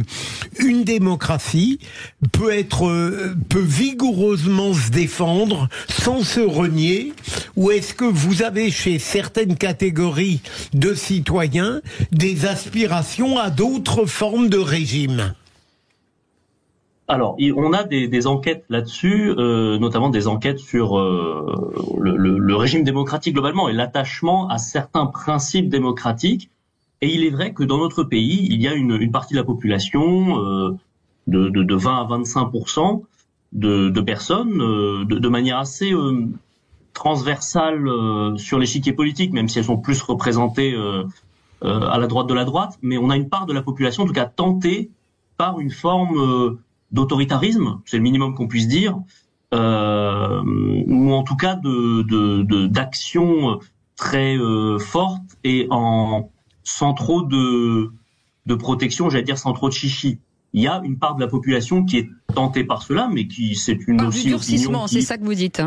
une démocratie peut vigoureusement se défendre sans se renier, ou est-ce que vous avez chez certaines catégories de citoyens des aspirations à d'autres formes de régime ? Alors, on a des enquêtes là-dessus, notamment des enquêtes sur le régime démocratique globalement et l'attachement à certains principes démocratiques. Et il est vrai que dans notre pays, il y a une partie de la population de 20 à 25% de personnes, de manière assez transversale sur l'échiquier politique, même si elles sont plus représentées à la droite de la droite. Mais on a une part de la population, en tout cas tentée par une forme d'autoritarisme, c'est le minimum qu'on puisse dire, ou en tout cas d'action très forte et sans trop de protection, j'allais dire sans trop de chichi. Il y a une part de la population qui est tentée par cela, mais qui c'est une aussi du durcissement, opinion c'est ça que vous dites.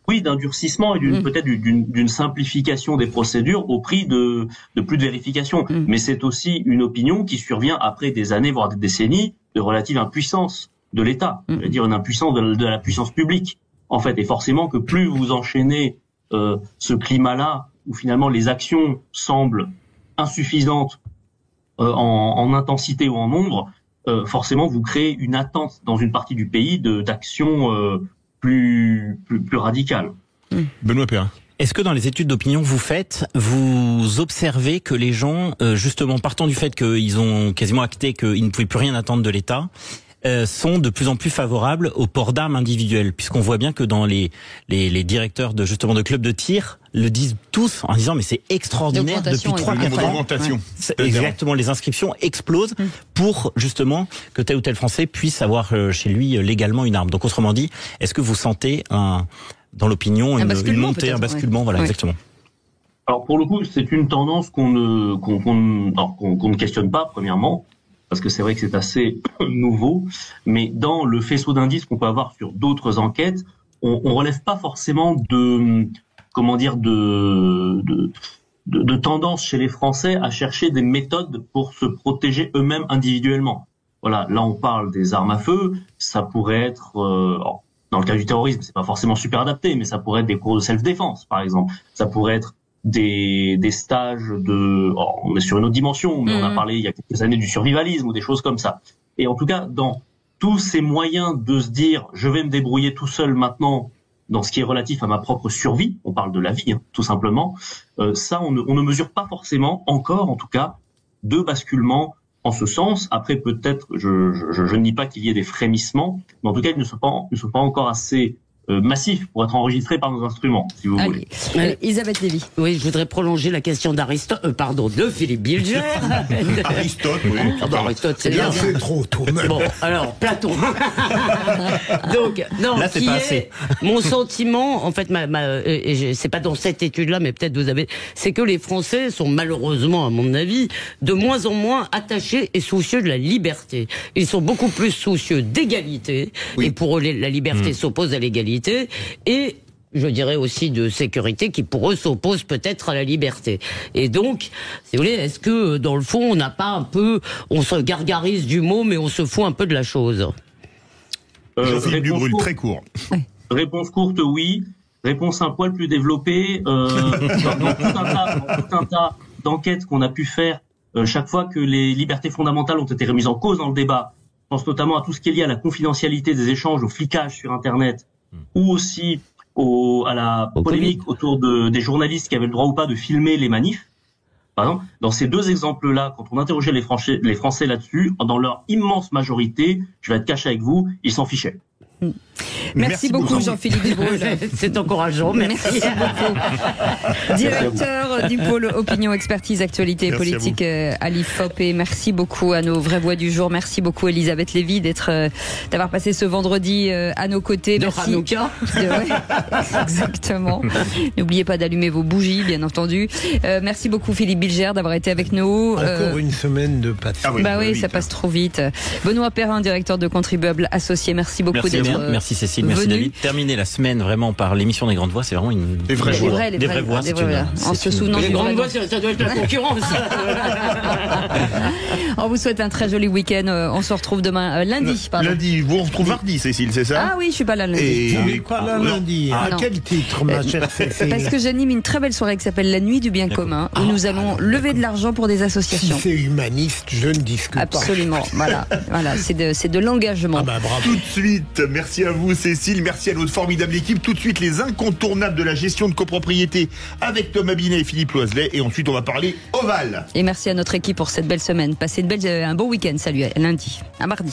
Oui, d'un durcissement et peut-être d'une simplification des procédures au prix de plus de vérification. Mais c'est aussi une opinion qui survient après des années, voire des décennies, de relative impuissance de l'État, c'est-à-dire une impuissance de la puissance publique, en fait. Et forcément que plus vous enchaînez ce climat-là, où finalement les actions semblent insuffisantes en intensité ou en nombre, forcément vous créez une attente dans une partie du pays d'actions plus radicales. Benoît Perrin. Est-ce que dans les études d'opinion que vous faites, vous observez que les gens, justement partant du fait qu'ils ont quasiment acté qu'ils ne pouvaient plus rien attendre de l'État, sont de plus en plus favorables au port d'armes individuelles, puisqu'on voit bien que dans les directeurs de clubs de tir le disent tous en disant mais c'est extraordinaire depuis 3-4 ans. Exactement, les inscriptions explosent pour justement que tel ou tel Français puisse avoir chez lui légalement une arme. Donc autrement dit, est-ce que vous sentez dans l'opinion une montée, un basculement, voilà, exactement. Alors pour le coup, c'est une tendance qu'on ne questionne pas, premièrement, parce que c'est vrai que c'est assez nouveau, mais dans le faisceau d'indices qu'on peut avoir sur d'autres enquêtes, on relève pas forcément de tendance chez les Français à chercher des méthodes pour se protéger eux-mêmes individuellement. Voilà, là on parle des armes à feu, ça pourrait être dans le cas du terrorisme, c'est pas forcément super adapté, mais ça pourrait être des cours de self-défense, par exemple. Ça pourrait être des stages on est sur une autre dimension, mais on a parlé il y a quelques années du survivalisme ou des choses comme ça. Et en tout cas, dans tous ces moyens de se dire, je vais me débrouiller tout seul maintenant, dans ce qui est relatif à ma propre survie, on parle de la vie, tout simplement, ça, on ne mesure pas forcément, encore en tout cas, de basculement en ce sens. Après, peut-être, je ne nie pas qu'il y ait des frémissements, mais en tout cas, ils ne sont pas encore assez massifs pour être enregistrés par nos instruments, si vous voulez. Elisabeth Lévy. Oui, je voudrais prolonger la question de Philippe Bilger. Aristote, oui. Aristote, c'est bien. C'est trop tôt. Bon, alors, Platon. Donc, non, là, c'est pas assez. Mon sentiment, en fait, c'est pas dans cette étude-là, mais peut-être vous avez, c'est que les Français sont malheureusement, à mon avis, de moins en moins attachés et soucieux de la liberté. Ils sont beaucoup plus soucieux d'égalité, et pour eux, la liberté s'oppose à l'égalité, et je dirais aussi de sécurité qui pour eux s'oppose peut-être à la liberté. Et donc, si vous voulez, est-ce que dans le fond on n'a pas un peu, on se gargarise du mot mais on se fout un peu de la chose? Jean-Philippe Dubrulle, très court. Réponse courte, oui. Réponse un poil plus développée. Dans tout un tas d'enquêtes qu'on a pu faire, chaque fois que les libertés fondamentales ont été remises en cause dans le débat, je pense notamment à tout ce qui est lié à la confidentialité des échanges, au flicage sur Internet, ou aussi à la polémique autour des journalistes qui avaient le droit ou pas de filmer les manifs, Par exemple, dans ces deux exemples-là, quand on interrogeait les Français là-dessus, dans leur immense majorité, je vais être cash avec vous, ils s'en fichaient. Merci beaucoup Jean-Philippe Dubreuil. C'est encourageant, merci. Beaucoup. Directeur du pôle opinion, expertise, actualité politique à l'IFOP. Et merci beaucoup à nos vraies voix du jour. Merci beaucoup Elisabeth Lévy d'avoir passé ce vendredi à nos côtés. De merci. Hanouka. Exactement. N'oubliez pas d'allumer vos bougies, bien entendu. Merci beaucoup Philippe Bilger d'avoir été avec nous. Encore une semaine de passé. Oui, ça passe trop vite. Benoît Perrin, directeur de Contribuables Associés. Merci beaucoup d'être Merci Cécile, merci David. Terminer la semaine vraiment par l'émission des grandes voix, c'est vraiment des vraies voix. En se souvenant des grandes voix, ça doit être la concurrence. On vous souhaite un très joli week-end. On se retrouve demain lundi. Lundi, vous on retrouve mardi, Cécile, c'est ça? Ah oui, je suis pas là lundi. Et vous n'êtes pas là lundi. À quel titre, ma chère Cécile? Parce que j'anime une très belle soirée qui s'appelle La Nuit du Bien Commun, où nous allons lever de l'argent pour des associations. Si c'est humaniste, je ne discute pas. Absolument. Voilà, c'est de l'engagement. Bravo. Tout de suite, merci à vous Cécile, merci à notre formidable équipe. Tout de suite, les incontournables de la gestion de copropriété avec Thomas Binet et Philippe Loiselet. Et ensuite, on va parler Oval. Et merci à notre équipe pour cette belle semaine. Passez un bon week-end. Salut, à lundi, à mardi.